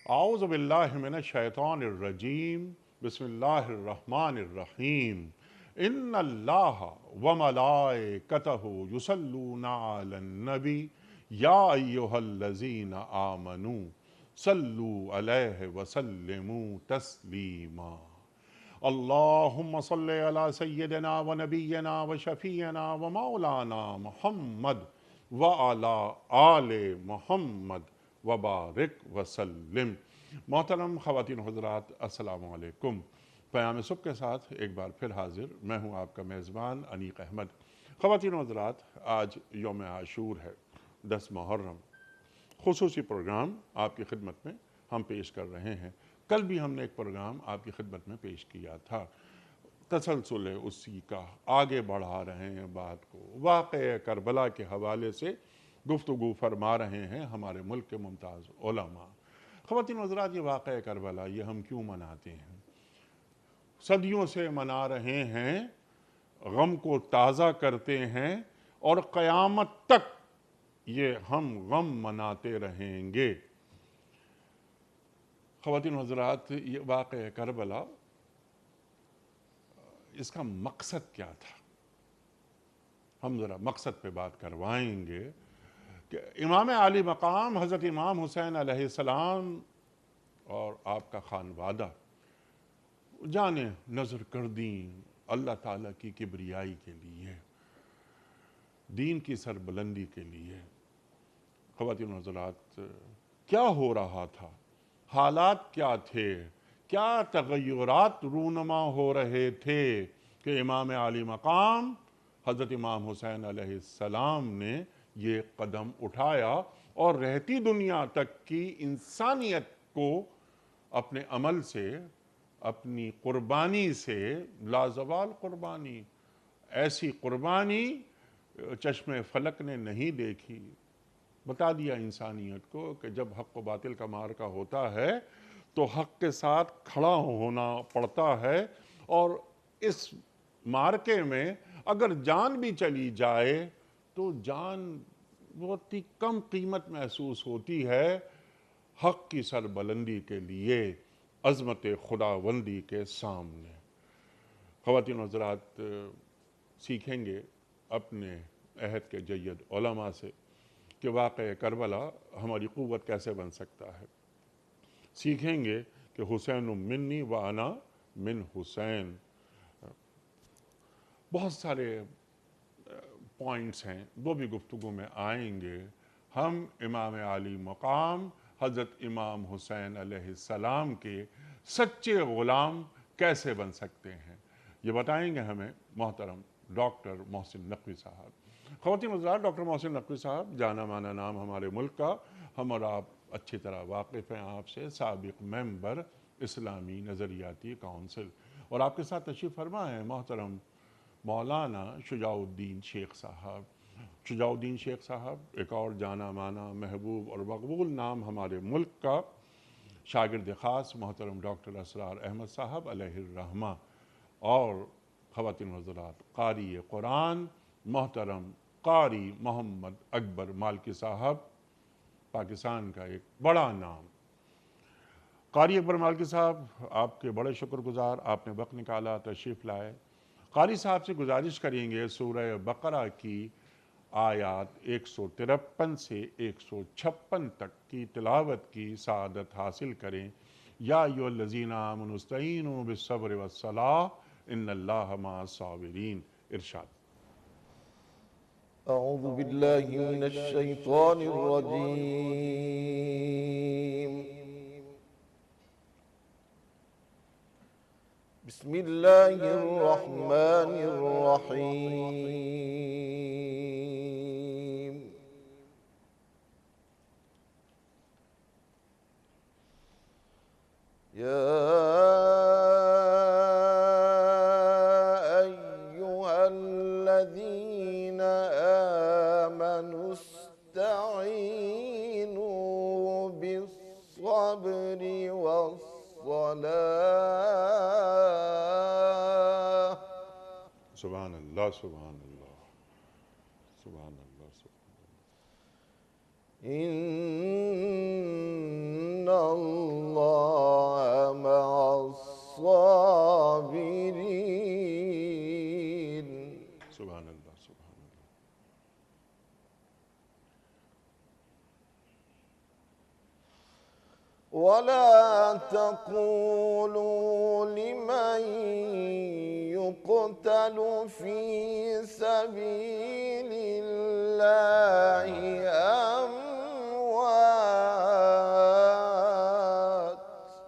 اعوذ باللہ من الشیطان الرجیم بسم اللہ الرحمن الرحیم ان اللہ وملائکتہ یصلون علی النبی یا ایہا الذین آمنوا صلوا علیہ وسلموا تسلیما اللہم صلی علی سیدنا و نبینا و شفیعنا و مولانا محمد وعلی آل محمد وبارک وسلم۔ محترم خواتین و حضرات، السلام علیکم۔ پیام صبح کے ساتھ ایک بار پھر حاضر میں ہوں آپ کا میزبان انیق احمد۔ خواتین و حضرات، آج یوم عاشور ہے، 10 محرم۔ خصوصی پروگرام آپ کی خدمت میں ہم پیش کر رہے ہیں۔ کل بھی ہم نے ایک پروگرام آپ کی خدمت میں پیش کیا تھا، تسلسل ہے اسی کا، آگے بڑھا رہے ہیں بات کو، واقعہ کربلا کے حوالے سے گفتگو فرما رہے ہیں ہمارے ملک کے ممتاز علماء۔ خواتین و حضرات، یہ واقعہ کربلا یہ ہم کیوں مناتے ہیں؟ صدیوں سے منا رہے ہیں، غم کو تازہ کرتے ہیں اور قیامت تک یہ ہم غم مناتے رہیں گے۔ خواتین و حضرات، یہ واقعہ کربلا، اس کا مقصد کیا تھا؟ ہم ذرا مقصد پہ بات کروائیں گے کہ امام عالی مقام حضرت امام حسین علیہ السلام اور آپ کا خانوادہ جانیں نظر کر دیں اللہ تعالیٰ کی کبریائی کے لیے، دین کی سربلندی کے لیے۔ خواتین و حضرات، کیا ہو رہا تھا؟ حالات کیا تھے؟ کیا تغیرات رونما ہو رہے تھے کہ امام عالی مقام حضرت امام حسین علیہ السلام نے یہ قدم اٹھایا اور رہتی دنیا تک کی انسانیت کو اپنے عمل سے، اپنی قربانی سے، لازوال قربانی، ایسی قربانی چشم فلک نے نہیں دیکھی، بتا دیا انسانیت کو کہ جب حق و باطل کا معرکہ ہوتا ہے تو حق کے ساتھ کھڑا ہونا پڑتا ہے، اور اس معرکے میں اگر جان بھی چلی جائے تو جان بہت ہی کم قیمت محسوس ہوتی ہے حق کی سربلندی کے لیے، عظمت خداوندی کے سامنے۔ خواتین و حضرات، سیکھیں گے اپنے عہد کے جید علماء سے کہ واقعہ کربلا ہماری قوت کیسے بن سکتا ہے۔ سیکھیں گے کہ حسین منی و انا من حسین۔ بہت سارے پوائنٹس ہیں، وہ بھی گفتگو میں آئیں گے۔ ہم امام عالی مقام حضرت امام حسین علیہ السلام کے سچے غلام کیسے بن سکتے ہیں، یہ بتائیں گے ہمیں محترم ڈاکٹر محسن نقوی صاحب۔ خواتین حضرات، ڈاکٹر محسن نقوی صاحب جانا مانا نام ہمارے ملک کا، ہم اور آپ اچھی طرح واقف ہیں آپ سے، سابق ممبر اسلامی نظریاتی کونسل، اور آپ کے ساتھ تشریف فرما ہیں محترم مولانا شجاع الدین شیخ صاحب۔ شجاع الدین شیخ صاحب ایک اور جانا مانا، محبوب اور مقبول نام ہمارے ملک کا، شاگرد خاص محترم ڈاکٹر اسرار احمد صاحب علیہ الرحمہ، اور خواتین حضرات قاری قرآن محترم قاری محمد اکبر مالکی صاحب، پاکستان کا ایک بڑا نام۔ قاری اکبر مالکی صاحب، آپ کے بڑے شکر گزار، آپ نے وقت نکالا، تشریف لائے۔ قاری صاحب سے گزارش کریں گے سورہ بقرہ کی آیات 153 سے 156 تک کی تلاوت کی سعادت حاصل کریں۔ یا ایھا الذین آمنوا استعینوا بالصبر والصلاۃ ان اللہ مع الصابرین۔ ارشاد۔ أعوذ بالله من الشيطان الرجيم. بسم الله الرحمن الرحيم. يا أيها الذين آمنوا استعينوا بالصبر والصلاة. سبحان اللہ، سبحان اللہ، سبحان اللہ، سبحان اللہ۔ إن الله مع الصابرين. سبحان اللہ سبحان اللہ. ولا تقولوا لمن يقتل في سبيل الله أموات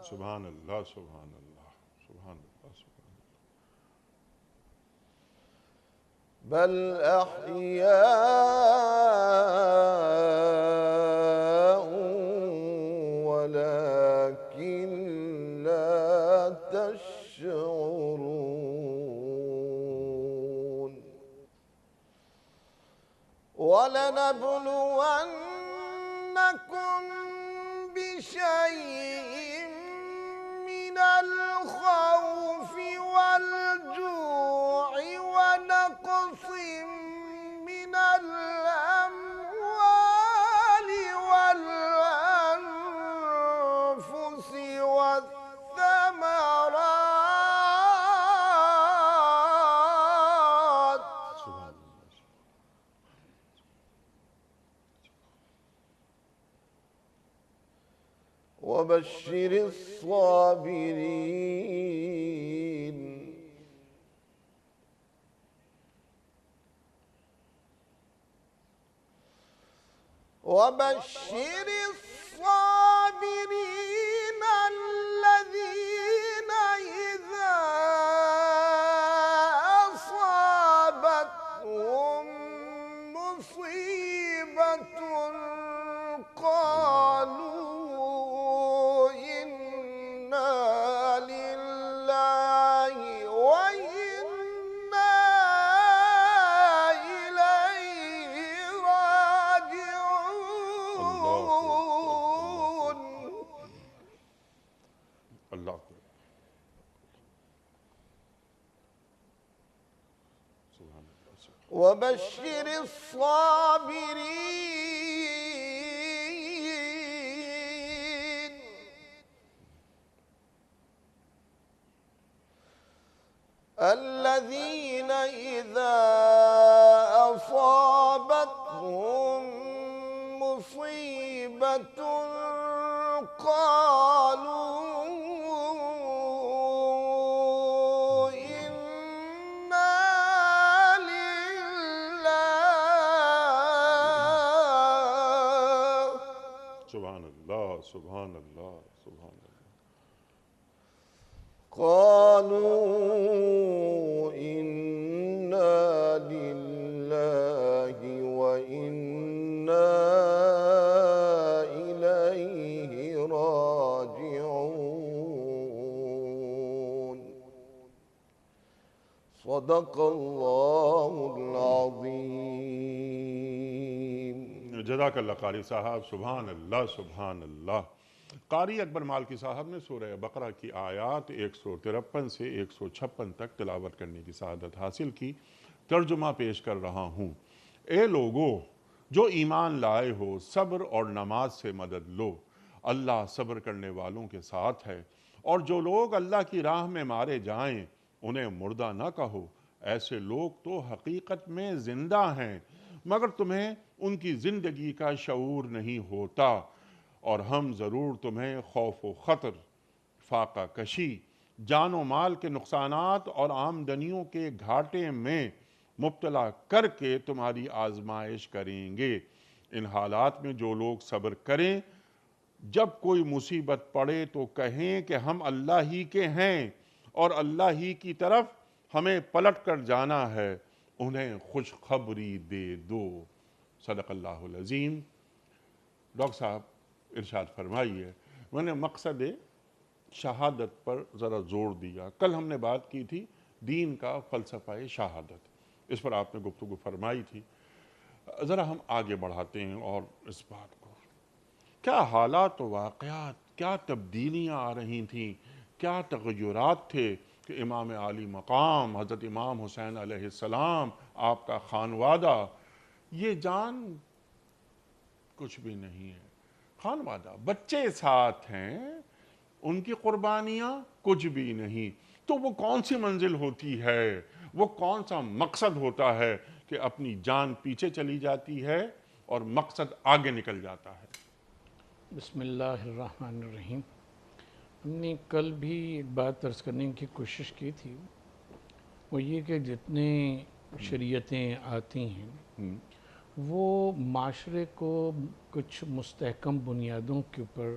سبحان اللہ سبحان اللہ سبحان اللہ سبحان اللہ. بل أحياء ولكن لا تشعرون. ولنبلونكم بشيء من الخوف والجوع ونقص من الأموال والأنفس والثمرات سبحان اللہ. وبشر الصابرين. وبشر الصابرين الذين إذا أصابتهم مصيبة قالوا إنا لله وإنا إليه راجعون. اللہ کو سبحان اللہ سبحان وبشر الصابرين الذين إذا أصابتهم مصيبة قالوا إنا لله. سبحان اللہ سبحان اللہ سبحان اللہ. قالوا إنا لله وإنا إليه راجعون. صدق الله العظيم. جزاک اللہ قاری صاحب. سبحان اللہ سبحان اللہ. قاری اکبر مالکی صاحب نے سورہ بقرہ کی آیات 153 سے 156 تک تلاوت کرنے کی سعادت حاصل کی. ترجمہ پیش کر رہا ہوں. اے لوگو جو ایمان لائے ہو، صبر اور نماز سے مدد لو. اللہ صبر کرنے والوں کے ساتھ ہے. اور جو لوگ اللہ کی راہ میں مارے جائیں انہیں مردہ نہ کہو. ایسے لوگ تو حقیقت میں زندہ ہیں مگر تمہیں ان کی زندگی کا شعور نہیں ہوتا. اور ہم ضرور تمہیں خوف و خطر، فاقہ کشی، جان و مال کے نقصانات اور آمدنیوں کے گھاٹے میں مبتلا کر کے تمہاری آزمائش کریں گے. ان حالات میں جو لوگ صبر کریں، جب کوئی مصیبت پڑے تو کہیں کہ ہم اللہ ہی کے ہیں اور اللہ ہی کی طرف ہمیں پلٹ کر جانا ہے، انہیں خوشخبری دے دو. صدق اللہ العظیم. ڈاکٹر صاحب ارشاد فرمائیے. میں نے مقصد شہادت پر ذرا زور دیا. کل ہم نے بات کی تھی دین کا فلسفہ شہادت، اس پر آپ نے گفتگو فرمائی تھی. ذرا ہم آگے بڑھاتے ہیں اور اس بات کو، کیا حالات و واقعات، کیا تبدیلیاں آ رہی تھیں، کیا تغیرات تھے کہ امام عالی مقام حضرت امام حسین علیہ السلام، آپ کا خانوادہ، یہ جان کچھ بھی نہیں ہے. خانوادہ، بچے ساتھ ہیں، ان کی قربانیاں کچھ بھی نہیں، تو وہ کون سی منزل ہوتی ہے، وہ کون سا مقصد ہوتا ہے کہ اپنی جان پیچھے چلی جاتی ہے اور مقصد آگے نکل جاتا ہے۔ بسم اللہ الرحمن الرحیم۔ ہم نے کل بھی ایک بات عرض کرنے کی کوشش کی تھی، وہ یہ کہ جتنے شریعتیں آتی ہیں وہ معاشرے کو کچھ مستحکم بنیادوں کے اوپر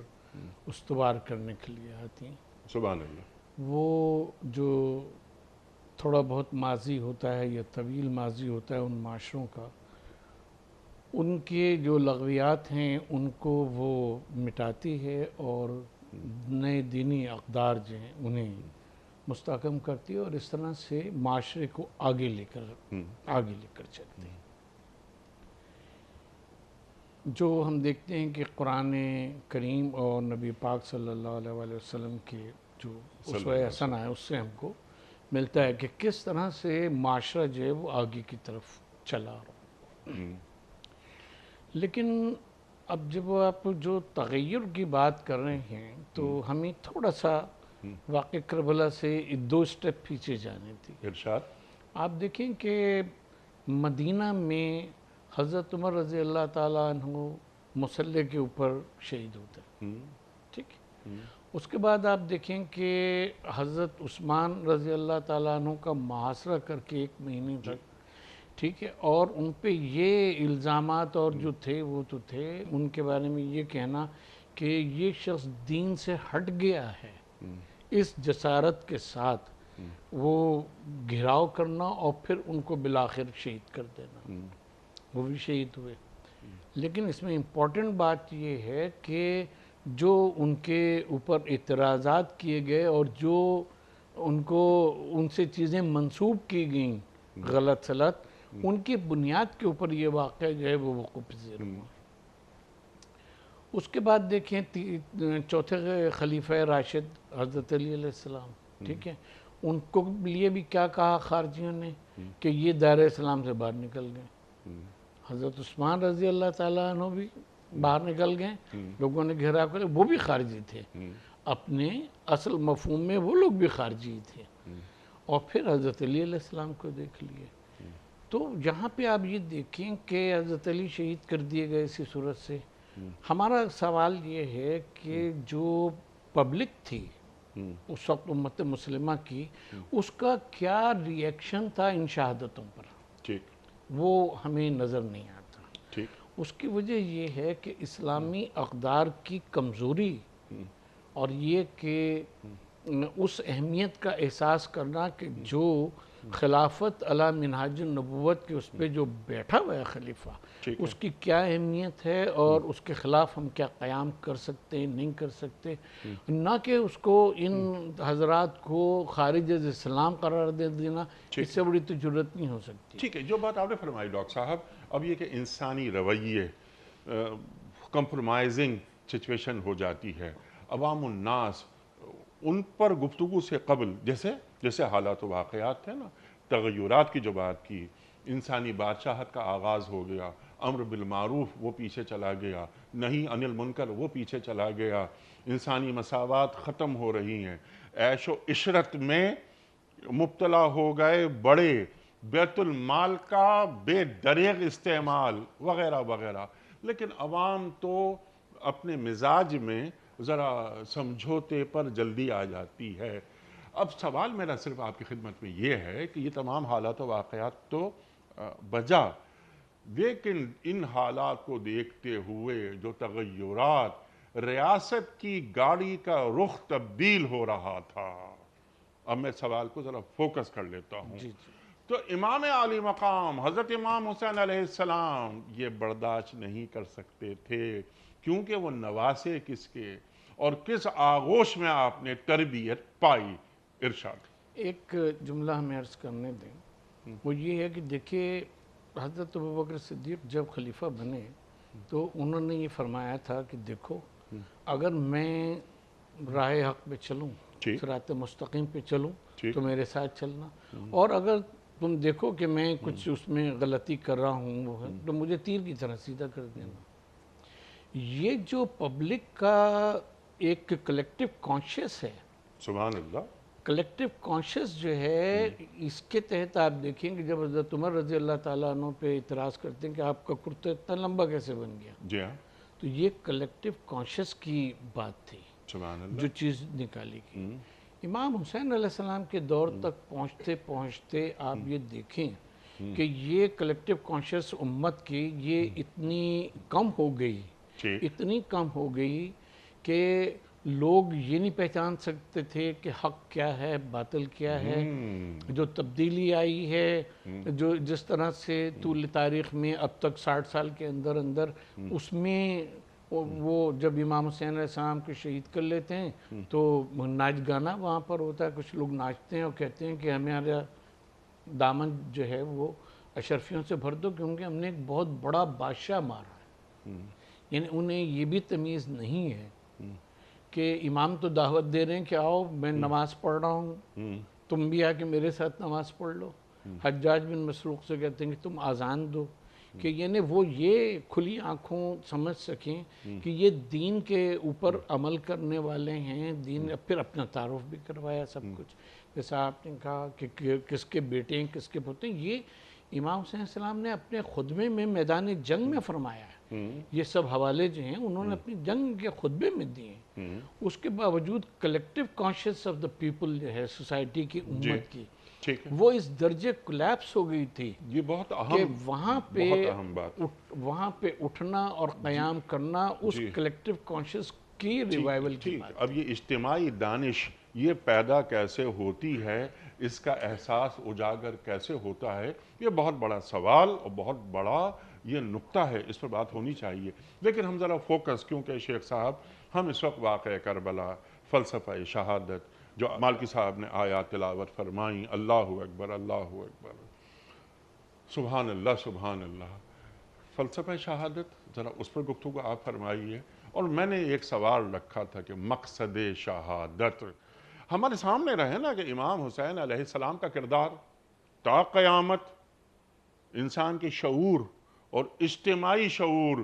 استوار کرنے کے لیے آتی ہیں۔ سبحان اللہ۔ وہ جو تھوڑا بہت ماضی ہوتا ہے یا طویل ماضی ہوتا ہے ان معاشروں کا، ان کے جو لغویات ہیں ان کو وہ مٹاتی ہے اور نئے دینی اقدار جو ہیں انہیں مستحکم کرتی ہے، اور اس طرح سے معاشرے کو آگے لے کر چلتی ہے۔ جو ہم دیکھتے ہیں کہ قرآن کریم اور نبی پاک صلی اللہ علیہ وسلم کے جو اسوہ حسنہ ہے اس سے ہم کو ملتا ہے کہ کس طرح سے معاشرہ جو ہے وہ آگے کی طرف چلا رہا۔ لیکن اب جب آپ جو تغیر کی بات کر رہے ہیں تو ہمیں تھوڑا سا واقع کربلا سے دو سٹیپ پیچھے جانے تھی۔ ارشاد۔ آپ دیکھیں کہ مدینہ میں حضرت عمر رضی اللہ تعالیٰ عنہ مسلح کے اوپر شہید ہوتے ہیں، ٹھیک ہے۔ اس کے بعد آپ دیکھیں کہ حضرت عثمان رضی اللہ تعالیٰ عنہ کا محاصرہ کر کے 1 مہینے تک، ٹھیک ہے، اور ان پہ یہ الزامات اور جو تھے وہ تو تھے، ان کے بارے میں یہ کہنا کہ یہ شخص دین سے ہٹ گیا ہے، اس جسارت کے ساتھ وہ گھراؤ کرنا اور پھر ان کو بالآخر شہید کر دینا، وہ بھی شہید ہوئے۔ لیکن اس میں امپورٹنٹ بات یہ ہے کہ جو ان کے اوپر اعتراضات کیے گئے اور جو ان سے چیزیں منسوب کی گئیں غلط سلط، ان کی بنیاد کے اوپر یہ واقعہ جو ہے وہ وقوع پذیر ہوا۔ اس کے بعد دیکھیں چوتھے خلیفہ راشد حضرت علی علیہ السلام، ٹھیک ہے، ان کو لیے بھی کیا کہا خارجیوں نے کہ یہ دائرہ اسلام سے باہر نکل گئے۔ حضرت عثمان رضی اللہ تعالیٰ عنہ بھی باہر نکل گئے، لوگوں نے گھیراؤ کر، وہ بھی خارجی تھے، اپنے اصل مفہوم میں وہ لوگ بھی خارجی تھے۔ اور پھر حضرت علی علیہ السلام کو دیکھ لیے، تو یہاں پہ آپ یہ دیکھیں کہ حضرت علی شہید کر دیے گئے اسی صورت سے۔ ہمارا سوال یہ ہے کہ جو پبلک تھی اس وقت امت مسلمہ کی، اس کا کیا ریئیکشن تھا ان شہادتوں پر، وہ ہمیں نظر نہیں آتا۔ اس کی وجہ یہ ہے کہ اسلامی اقدار کی کمزوری اور یہ کہ اس اہمیت کا احساس کرنا کہ جو خلافت علی منہاج النبوت کے اس پہ جو بیٹھا ہوا ہے خلیفہ، اس کی کیا اہمیت ہے اور اس کے خلاف ہم کیا قیام کر سکتے ہیں نہیں کر سکتے، نہ کہ اس کو ان حضرات کو خارج از اسلام قرار دے دینا، اس سے بڑی تو جرت نہیں ہو سکتی۔ ٹھیک ہے، جو بات آپ نے فرمائی ڈاکٹر صاحب، اب یہ کہ انسانی رویے کمپرومائزنگ سچویشن ہو جاتی ہے، عوام الناس ان پر گفتگو سے قبل جیسے حالات و واقعات تھے نا، تغیرات کی جو بات کی، انسانی بادشاہت کا آغاز ہو گیا، امر بالمعروف وہ پیچھے چلا گیا، نہی عن المنکر وہ پیچھے چلا گیا، انسانی مساوات ختم ہو رہی ہیں، عیش و عشرت میں مبتلا ہو گئے بڑے، بیت المال کا بے دریغ استعمال وغیرہ وغیرہ، لیکن عوام تو اپنے مزاج میں ذرا سمجھوتے پر جلدی آ جاتی ہے۔ اب سوال میرا صرف آپ کی خدمت میں یہ ہے کہ یہ تمام حالات و واقعات تو بجا، لیکن ان حالات کو دیکھتے ہوئے جو تغیرات، ریاست کی گاڑی کا رخ تبدیل ہو رہا تھا۔ اب میں سوال کو ذرا فوکس کر لیتا ہوں۔ تو امام عالی مقام حضرت امام حسین علیہ السلام یہ برداشت نہیں کر سکتے تھے، کیونکہ وہ نواسے کس کے اور کس آغوش میں آپ نے تربیت پائی۔ ارشاد۔ ایک جملہ ہمیں عرض کرنے دیں، وہ یہ ہے کہ دیکھیے حضرت ابوبکر صدیق جب خلیفہ بنے تو انہوں نے یہ فرمایا تھا کہ دیکھو اگر میں راہ حق پہ چلوں، صراط مستقیم پہ چلوں تو میرے ساتھ چلنا، اور اگر تم دیکھو کہ میں کچھ اس میں غلطی کر رہا ہوں تو مجھے تیر کی طرح سیدھا کر دینا۔ یہ جو پبلک کا ایک کلیکٹیو کانشیس ہے، سبحان اللہ، کلیکٹیو کانشیس جو ہے، اس کے تحت آپ دیکھیں کہ جب حضرت عمر رضی اللہ تعالیٰ عنہ پہ اعتراض کرتے ہیں کہ آپ کا کرتا اتنا لمبا کیسے بن گیا، جی ہاں، تو یہ کلیکٹیو کانشیس کی بات تھی سبحان اللہ، جو چیز نکالی گئی۔ امام حسین علیہ السلام کے دور تک پہنچتے پہنچتے آپ یہ دیکھیں کہ یہ کلیکٹیو کانشیس امت کی یہ اتنی کم ہو گئی، ٹھیک، اتنی کم ہو گئی کہ لوگ یہ نہیں پہچان سکتے تھے کہ حق کیا ہے، باطل کیا ہے۔ جو تبدیلی آئی ہے، جو جس طرح سے طول تاریخ میں اب تک 60 سال کے اندر اندر، اس میں وہ جب امام حسین علیہ السلام کو شہید کر لیتے ہیں تو ناچ گانا وہاں پر ہوتا ہے، کچھ لوگ ناچتے ہیں اور کہتے ہیں کہ ہمارا دامن جو ہے وہ اشرفیوں سے بھر دو کیونکہ ہم نے ایک بہت بڑا بادشاہ مارا ہے۔ یعنی انہیں یہ بھی تمیز نہیں ہے کہ امام تو دعوت دے رہے ہیں کہ آؤ میں نماز پڑھ رہا ہوں، تم بھی آ کے میرے ساتھ نماز پڑھ لو۔ حجاج بن مسروق سے کہتے ہیں کہ تم اذان دو، کہ یعنی وہ یہ کھلی آنکھوں سمجھ سکیں کہ یہ دین کے اوپر عمل کرنے والے ہیں، دین پھر اپنا تعارف بھی کروایا سب کچھ، جیسا آپ نے کہا کہ کس کے بیٹے ہیں کس کے پوتے ہیں، یہ امام حسین علیہ السلام نے اپنے خطبے میں میدان جنگ میں فرمایا ہے۔ یہ سب حوالے جو ہیں انہوں نے اپنی جنگ کے خطبے میں دیے ہیں۔ اس کے باوجود collective conscious of the people جو ہے سوسائٹی کی، امت کی، ٹھیک ہے، وہ اس درجے کولیپس ہو گئی تھی یہ بہت کہ اہم، وہاں بہت اہم بات، وہاں پہ اٹھنا اور قیام کرنا اس کلیکٹیو کانشیس کی ریوائیول کی ٹھیک۔ بات۔ اب یہ اجتماعی دانش یہ پیدا کیسے ہوتی ہے، اس کا احساس اجاگر کیسے ہوتا ہے، یہ بہت بڑا سوال اور بہت بڑا یہ نقطہ ہے، اس پر بات ہونی چاہیے۔ لیکن ہم ذرا فوکس، کیونکہ شیخ صاحب ہم اس وقت واقعہ کربلا، فلسفہ شہادت جو مالکی صاحب نے آیات تلاوت فرمائیں، اللہ اکبر اللہ اکبر، سبحان اللہ سبحان اللہ، فلسفہ شہادت ذرا اس پر گفتگو آپ فرمائیے۔ اور میں نے ایک سوال رکھا تھا کہ مقصد شہادت ہمارے سامنے رہے نا، کہ امام حسین علیہ السلام کا کردار تا قیامت انسان کے شعور اور اجتماعی شعور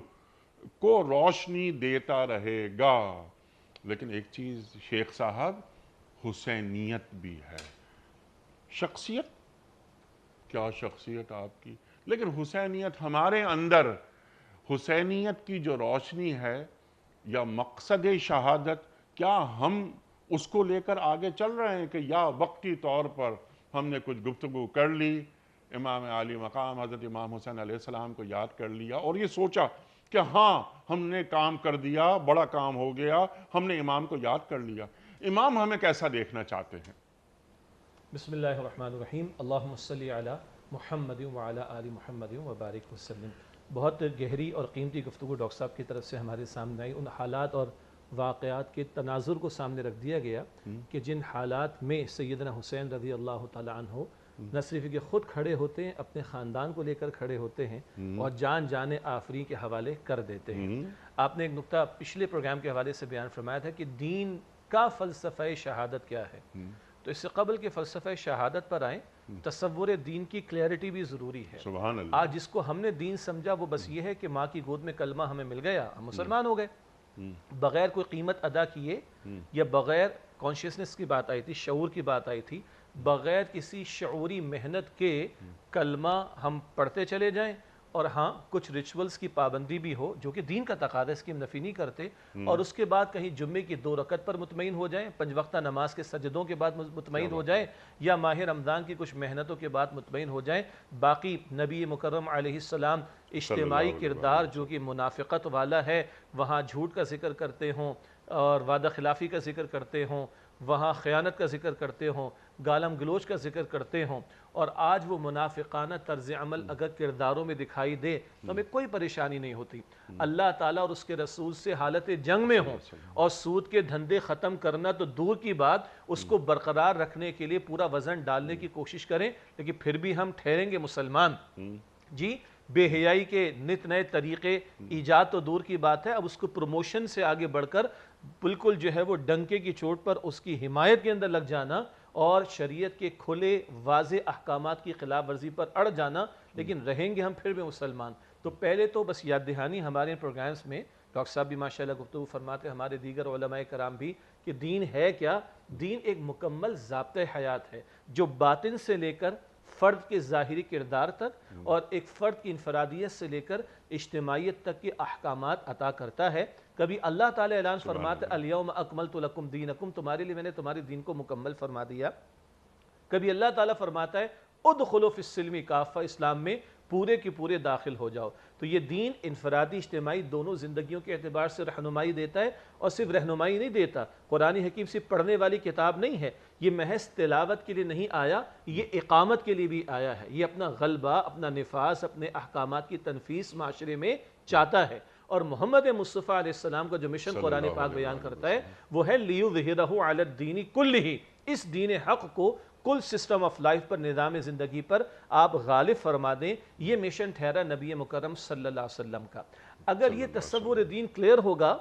کو روشنی دیتا رہے گا۔ لیکن ایک چیز شیخ صاحب، حسینیت بھی ہے، شخصیت، کیا شخصیت آپ کی، لیکن حسینیت ہمارے اندر، حسینیت کی جو روشنی ہے یا مقصد شہادت، کیا ہم اس کو لے کر آگے چل رہے ہیں کہ یا وقتی طور پر ہم نے کچھ گفتگو کر لی، امام عالی مقام حضرت امام حسین علیہ السلام کو یاد کر لیا اور یہ سوچا کہ ہاں ہم نے کام کر دیا، بڑا کام ہو گیا، ہم نے امام کو یاد کر لیا۔ امام ہمیں کیسا دیکھنا چاہتے ہیں؟ بسم اللہ الرحمن الرحیم، اللہم صلی علی محمد وعلی آل محمد وبارک وسلم۔ بہت گہری اور قیمتی گفتگو ڈاکٹر صاحب کی طرف سے ہمارے سامنے آئی، ان حالات اور واقعات کے تناظر کو سامنے رکھ دیا گیا کہ جن حالات میں سیدنا حسین رضی اللہ تعالیٰ عنہ نہ صرف کہ خود کھڑے ہوتے ہیں، اپنے خاندان کو لے کر کھڑے ہوتے ہیں اور جان آفرین کے حوالے کر دیتے ہیں۔ آپ نے ایک نقطہ پچھلے پروگرام کے حوالے سے بیان فرمایا تھا کہ دین کا فلسفہ شہادت کیا ہے، تو اس سے قبل کہ فلسفہ شہادت پر آئیں، تصور دین کی کلیئرٹی بھی ضروری ہے۔ سبحان اللہ۔ آج جس کو ہم نے دین سمجھا وہ بس یہ ہے کہ ماں کی گود میں کلمہ ہمیں مل گیا، ہم مسلمان ہو گئے، بغیر کوئی قیمت ادا کیے، یا بغیر کانشیسنس کی بات آئی تھی، شعور کی بات آئی تھی، بغیر کسی شعوری محنت کے کلمہ ہم پڑھتے چلے جائیں، اور ہاں کچھ ریچولز کی پابندی بھی ہو جو کہ دین کا تقاضا، اس کی ہم نفی نہیں کرتے، اور اس کے بعد کہیں جمعے کی 2 رکعت پر مطمئن ہو جائیں، 5 وقتہ نماز کے سجدوں کے بعد مطمئن ہو جائیں، یا ماہ رمضان کی کچھ محنتوں کے بعد مطمئن ہو جائیں، باقی نبی مکرم علیہ السلام اجتماعی کردار جو کہ منافقت والا ہے، وہاں جھوٹ کا ذکر کرتے ہوں اور وعدہ خلافی کا ذکر کرتے ہوں، وہاں خیانت کا ذکر کرتے ہوں، گالم گلوچ کا ذکر کرتے ہوں، اور آج وہ منافقانہ طرز عمل اگر کرداروں میں دکھائی دے تو ہمیں کوئی پریشانی نہیں ہوتی۔ اللہ تعالیٰ اور اس کے رسول سے حالت جنگ میں ہوں اور سود کے دھندے ختم کرنا تو دور کی بات، اس کو برقرار رکھنے کے لیے پورا وزن ڈالنے کی کوشش کریں، لیکن پھر بھی ہم ٹھہریں گے مسلمان۔ جی، بے حیائی کے نت نئے طریقے ایجاد تو دور کی بات ہے، اب اس کو پروموشن سے آگے بڑھ کر بالکل جو ہے وہ ڈنکے کی چوٹ پر اس کی حمایت کے اندر لگ جانا اور شریعت کے کھلے واضح احکامات کی خلاف ورزی پر اڑ جانا، لیکن رہیں گے ہم پھر بھی مسلمان۔ تو پہلے تو بس یاد دہانی ہمارے پروگرامز میں ڈاکٹر صاحب بھی ماشاءاللہ گفتگو فرماتے ہیں، ہمارے دیگر علماء کرام بھی، کہ دین ہے کیا؟ دین ایک مکمل ضابطۂ حیات ہے جو باطن سے لے کر فرد کے ظاہری کردار تک اور ایک فرد کی انفرادیت سے لے کر اجتماعیت تک کے احکامات عطا کرتا ہے۔ کبھی اللہ تعالیٰ اعلان فرماتا ہے الیوم اکملت لکم دینکم، تمہارے لیے میں نے تمہارے دین کو مکمل فرما دیا۔ کبھی اللہ تعالیٰ فرماتا ہے ادخلوا فی السلم کافہ، اسلام میں پورے کے پورے داخل ہو جاؤ۔ تو یہ دین انفرادی اجتماعی دونوں زندگیوں کے اعتبار سے رہنمائی دیتا ہے، اور صرف رہنمائی نہیں دیتا، قرآن حکیم صرف پڑھنے والی کتاب نہیں ہے، یہ محض تلاوت کے لیے نہیں آیا، یہ اقامت کے لیے بھی آیا ہے۔ یہ اپنا غلبہ، اپنا نفاذ، اپنے احکامات کی تنفیذ معاشرے میں چاہتا ہے۔ اور محمد مصطفیٰ علیہ السلام کا جو مشن قرآن پاک بیان کرتا ہے وہ ہے لیظہرہ علی الدین کلہ، اس دین حق کو کل سسٹم آف لائف پر، نظام زندگی پر آپ غالب فرما دیں۔ یہ مشن ٹھہرا نبی مکرم صلی اللہ علیہ وسلم کا۔ اگر یہ تصور دین کلیئر ہوگا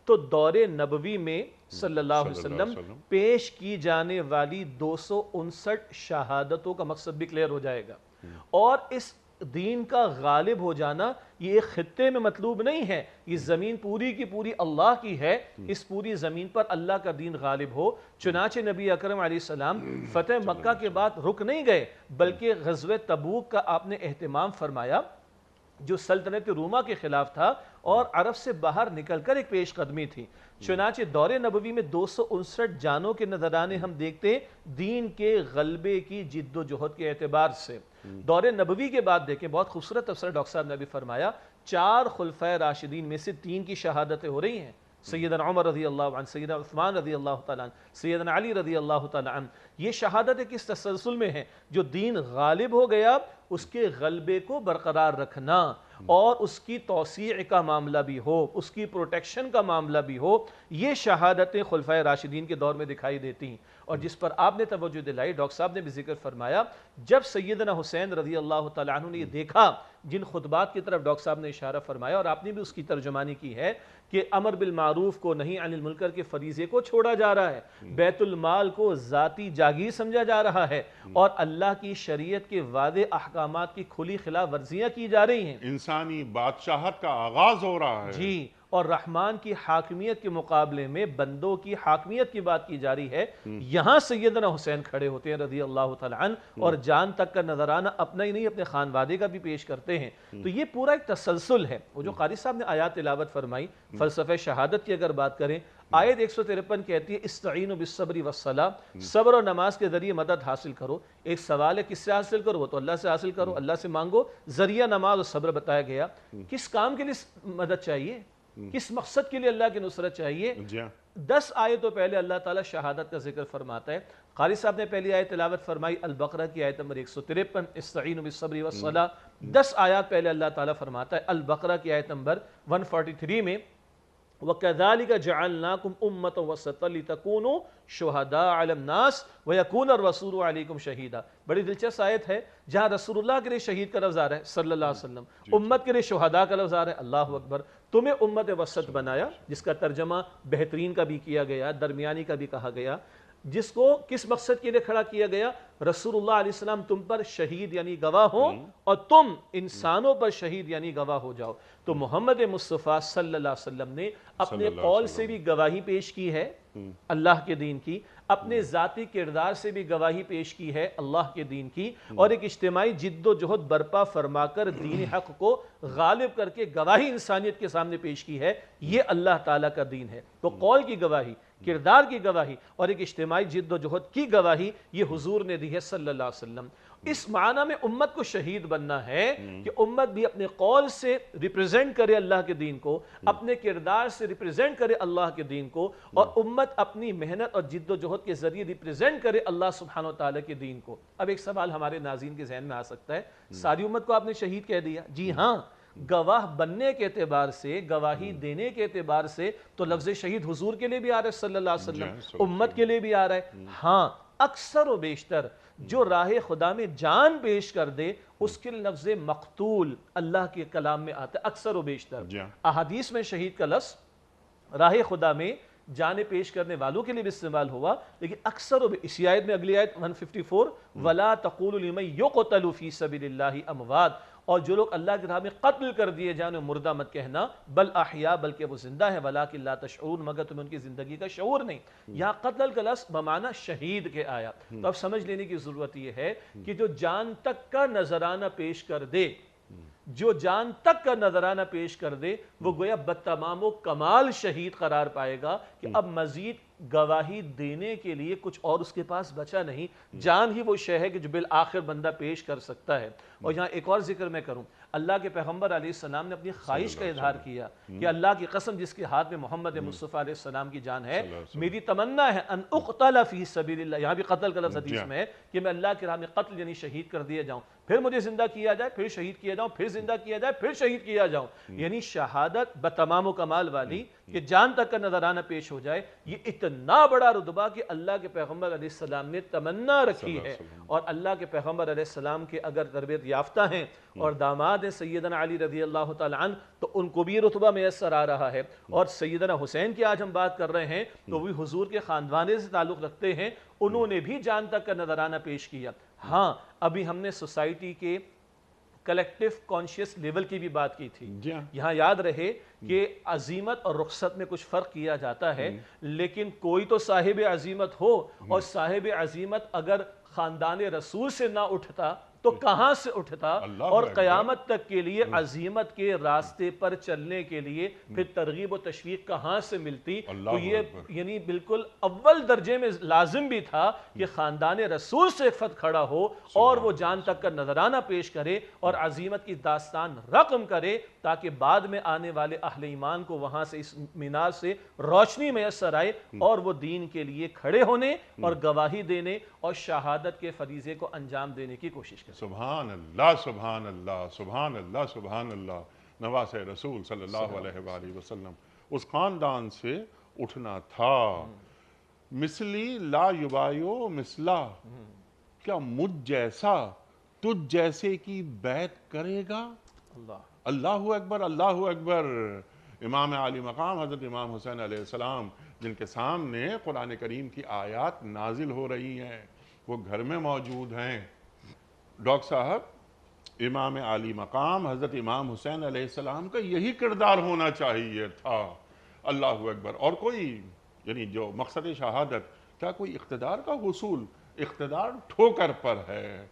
تو دور نبوی میں صلی اللہ علیہ وسلم پیش کی جانے والی 259 شہادتوں کا مقصد بھی کلیئر ہو جائے گا، اور اس دین کا غالب ہو جانا یہ ایک خطے میں مطلوب نہیں ہے، یہ زمین پوری کی پوری اللہ کی ہے، اس پوری زمین پر اللہ کا دین غالب ہو۔ چنانچہ نبی اکرم علیہ السلام فتح مکہ کے بعد رک نہیں گئے، بلکہ غزوہ تبوک کا آپ نے اہتمام فرمایا جو سلطنت روما کے خلاف تھا اور عرب سے باہر نکل کر ایک پیش قدمی تھی۔ چنانچہ دور نبوی میں 259 جانوں کے نذرانے ہم دیکھتے دین کے غلبے کی جد و جہد کے اعتبار سے۔ دور نبوی کے بعد دیکھیں، بہت خوبصورت تفسیر ڈاکٹر صاحب نے بھی فرمایا، 4 خلفائے راشدین میں سے 3 کی شہادتیں ہو رہی ہیں، سیدنا عمر رضی اللہ عنہ، سیدنا عثمان رضی اللہ تعالیٰ عنہ، سیدنا علی رضی اللہ تعالیٰ عنہ۔ یہ شہادتیں کس تسلسل میں ہیں؟ جو دین غالب ہو گیا اس کے غلبے کو برقرار رکھنا، اور اس کی توسیع کا معاملہ بھی ہو، اس کی پروٹیکشن کا معاملہ بھی ہو، یہ شہادتیں خلفائے راشدین کے دور میں دکھائی دیتی ہیں۔ اور جس پر آپ نے توجہ دلائی، ڈاکٹر صاحب نے بھی ذکر فرمایا، جب سیدنا حسین رضی اللہ تعالیٰ عنہ نے یہ دیکھا، جن خطبات کی طرف ڈاکٹر صاحب نے اشارہ فرمایا اور آپ نے بھی اس کی ترجمانی کی ہے کہ امر بالمعروف کو، نہی عن المنکر کے فریضے کو چھوڑا جا رہا ہے، بیت المال کو ذاتی جاگیر سمجھا جا رہا ہے، اور اللہ کی شریعت کے واضح احکامات کی کھلی خلاف ورزیاں کی جا رہی ہیں، انسانی بادشاہت کا آغاز ہو رہا ہے۔ جی، اور رحمان کی حاکمیت کے مقابلے میں بندوں کی حاکمیت کی بات کی جا رہی ہے۔ یہاں سیدنا حسین کھڑے ہوتے ہیں رضی اللہ تعالیٰ عنہ، اور جان تک کا نذرانہ اپنا ہی نہیں اپنے خانوادے کا بھی پیش کرتے ہیں۔ تو یہ پورا ایک تسلسل ہے۔ وہ جو قاری صاحب نے آیات تلاوت فرمائی، فلسفہ شہادت کی اگر بات کریں، آیت 153 کہتی ہے استعینوا بالصبر والصلاۃ، صبر اور نماز کے ذریعے مدد حاصل کرو۔ ایک سوال ہے کس سے حاصل کرو؟ وہ تو اللہ سے حاصل کرو، اللہ سے مانگو۔ ذریعہ نماز اور صبر بتایا گیا۔ کس کام کے لیے مدد چاہیے؟ کس مقصد کے لیے اللہ کی نصرت چاہیے؟ 10 آیتوں پہلے اللہ تعالیٰ شہادت کا ذکر فرماتا ہے۔ قاری صاحب نے پہلی آیت تلاوت فرمائی البقرہ کی آیت نمبر 153، استعینوا بالصبر والصلاۃ۔ 10 آیات پہلے اللہ تعالیٰ فرماتا ہے البقرہ کی آیت نمبر 143 میں وَكَذَلِكَ جَعَلْنَاكُمْ أُمَّةً وَسَطًا لِتَكُونُوا شُهَدَاءَ عَلَى النَّاسِ وَيَكُونَ الرَّسُولُ عَلَيْكُمْ شَهِيدًا۔ بڑی دلچسپ آیت ہے جہاں رسول اللہ کے لیے شہید کا لفظ آ رہا ہے صلی اللہ علیہ وسلم، امت کے لیے شہداء کا لفظ آ رہا ہے، اللہ اکبر۔ تمہیں امت وسط بنایا، جس کا ترجمہ بہترین کا بھی کیا گیا، درمیانی کا بھی کہا گیا، جس کو کس مقصد کے لیے کھڑا کیا گیا؟ رسول اللہ علیہ السلام تم پر شہید یعنی گواہ ہوں، اور تم انسانوں پر شہید یعنی گواہ ہو جاؤ۔ تو محمد مصطفیٰ صلی اللہ علیہ وسلم نے اپنے قول سے بھی گواہی پیش کی ہے اللہ کے دین کی، اپنے ذاتی کردار سے بھی گواہی پیش کی ہے اللہ کے دین کی، اور ایک اجتماعی جد و جہد برپا فرما کر دین حق کو غالب کر کے گواہی انسانیت کے سامنے پیش کی ہے۔ یہ اللہ تعالیٰ کا دین ہے۔ تو قول کی گواہی، کردار کی گواہی اور ایک اجتماعی جد و جہد کی گواہی یہ حضور نے دی ہے صلی اللہ علیہ وسلم۔ اس معنی میں امت کو شہید بننا ہے کہ امت بھی اپنے قول سے ریپریزنٹ کرے اللہ کے دین کو، اپنے کردار سے ریپریزنٹ کرے اللہ کے دین کو، اور امت اپنی محنت اور جد و جہد کے ذریعے ریپریزنٹ کرے اللہ سبحانہ وتعالی کے دین کو۔ اب ایک سوال ہمارے ناظرین کے ذہن میں آ سکتا ہے، ساری امت کو آپ نے شہید کہہ دیا؟ جی ہاں، گواہ بننے کے اعتبار سے، گواہی دینے کے اعتبار سے تو لفظ شہید حضور کے لیے بھی آ رہا ہے صلی اللہ علیہ وسلم، امت کے لیے بھی آ رہا ہے۔ ہاں، اکثر و بیشتر جو راہ خدا میں جان پیش کر دے اس کے لفظ مقتول اللہ کے کلام میں آتا ہے، اکثر و بیشتر۔ احادیث میں شہید کا لفظ راہ خدا میں جانے پیش کرنے والوں کے لیے بھی استعمال ہوا، لیکن اکثر اسی آیت میں اگلی آیت 154 وَلَا تَقُولُوا لِمَن يُقْتَلُ فِي سَبِيلِ اللَّهِ أَمْوَاتٌ، اور جو لوگ اللہ کی راہ میں قتل کر دیے جائیں انہیں مردہ مت کہنا، بل احیا، بلکہ وہ زندہ ہیں، ولکن لا تشعرون، مگر تمہیں ان کی زندگی کا شعور نہیں۔ یہاں قتل کا لفظ بمعنی شہید کے آیا۔ تو اب سمجھ لینے کی ضرورت یہ ہے کہ جو جان تک کا نذرانہ پیش کر دے، جو جان تک کا نذرانہ پیش کر دے، وہ گویا بتمام و کمال شہید قرار پائے گا کہ اب مزید گواہی دینے کے لیے کچھ اور اس کے پاس بچا نہیں۔ جان ہی وہ شے ہے کہ جو بالآخر بندہ پیش کر سکتا ہے۔ اور یہاں ایک اور ذکر میں کروں، اللہ کے پیغمبر علیہ السلام نے اپنی خواہش کا اظہار کیا کہ اللہ کی قسم جس کے ہاتھ میں محمد مصطفیٰ علیہ السلام کی جان ہے، میری تمنا ہے ان اقتل فی سبیل اللہ، یہاں بھی قتل کا لفظ حدیث میں ہے کہ میں اللہ کی راہ میں قتل یعنی شہید کر دیا جاؤں، پھر مجھے زندہ کیا جائے، پھر شہید کیا جاؤں، پھر زندہ کیا جائے، پھر شہید کیا جاؤں، یعنی شہادت بتمام و کمال والی کہ جان تک کا نذرانہ پیش ہو جائے۔ یہ اتنا بڑا رتبہ کہ اللہ کے پیغمبر علیہ السلام نے تمنا رکھی ہے، اور اللہ کے پیغمبر علیہ السلام کے اگر تربیت یافتہ ہیں اور داماد ہیں سیدنا علی رضی اللہ تعالیٰ عنہ، تو ان کو بھی یہ رتبہ میسر آ رہا ہے۔ اور سیدنا حسین کی آج ہم بات کر رہے ہیں تو وہ حضور کے خاندانے سے تعلق رکھتے ہیں، انہوں نے بھی جان تک کا نذرانہ پیش کیا۔ ہاں، ابھی ہم نے سوسائٹی کے کلیکٹیو کانشیس لیول کی بھی بات کی تھی۔ یہاں یاد رہے کہ عظیمت اور رخصت میں کچھ فرق کیا جاتا ہے، لیکن کوئی تو صاحب عظیمت ہو، اور صاحب عظیمت اگر خاندان رسول سے نہ اٹھتا تو کہاں سے اٹھتا؟ اور قیامت تک کے لیے عظیمت کے راستے پر چلنے کے لیے پھر ترغیب و تشویق کہاں سے ملتی؟ تو یہ یعنی بالکل اول درجے میں لازم بھی تھا کہ خاندان رسول سے ایک فرد کھڑا ہو اور وہ جان تک کا نذرانہ پیش کرے اور عظیمت کی داستان رقم کرے، تاکہ بعد میں آنے والے اہل ایمان کو وہاں سے اس مینار سے روشنی میسر آئے اور وہ دین کے لیے کھڑے ہونے اور گواہی دینے اور شہادت کے فریضے کو انجام دینے کی کوشش کریں۔ سبحان اللہ، سبحان اللہ، سبحان اللہ، سبحان اللہ۔ نواز رسول صلی اللہ علیہ وآلہ وسلم، اس خاندان سے اٹھنا تھا۔ مثلی لا یبایو مثلا، کیا مجھ جیسا تجھ جیسے کی بیعت کرے گا؟ اللہ اکبر، اللہ اکبر۔ امام عالی مقام حضرت امام حسین علیہ السلام، جن کے سامنے قرآن کریم کی آیات نازل ہو رہی ہیں، وہ گھر میں موجود ہیں۔ ڈاکٹر صاحب، امام عالی مقام حضرت امام حسین علیہ السلام کا یہی کردار ہونا چاہیے تھا۔ اللہ اکبر۔ اور کوئی یعنی جو مقصد شہادت، کیا کوئی اقتدار کا حصول؟ اقتدار ٹھوکر پر ہے۔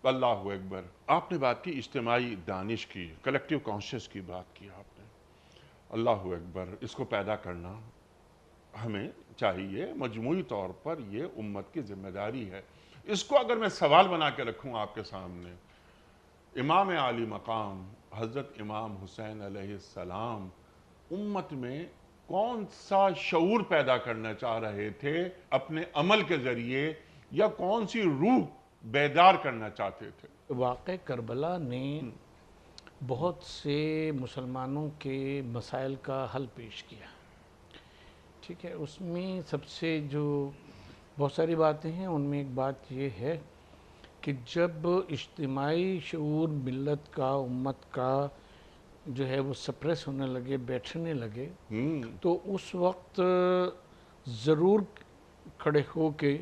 اللہ اکبر۔ آپ نے بات کی اجتماعی دانش کی، کلیکٹیو کانشیس کی بات کی آپ نے۔ اللہ اکبر۔ اس کو پیدا کرنا ہمیں چاہیے، مجموعی طور پر یہ امت کی ذمہ داری ہے۔ اس کو اگر میں سوال بنا کے رکھوں آپ کے سامنے، امام عالی مقام حضرت امام حسین علیہ السلام امت میں کون سا شعور پیدا کرنا چاہ رہے تھے اپنے عمل کے ذریعے، یا کون سی روح بیدار کرنا چاہتے تھے؟ واقع کربلا نے بہت سے مسلمانوں کے مسائل کا حل پیش کیا، ٹھیک ہے۔ اس میں سب سے جو بہت ساری باتیں ہیں، ان میں ایک بات یہ ہے کہ جب اجتماعی شعور ملت کا، امت کا جو ہے وہ سپریس ہونے لگے، بیٹھنے لگے، تو اس وقت ضرور کھڑے ہو کے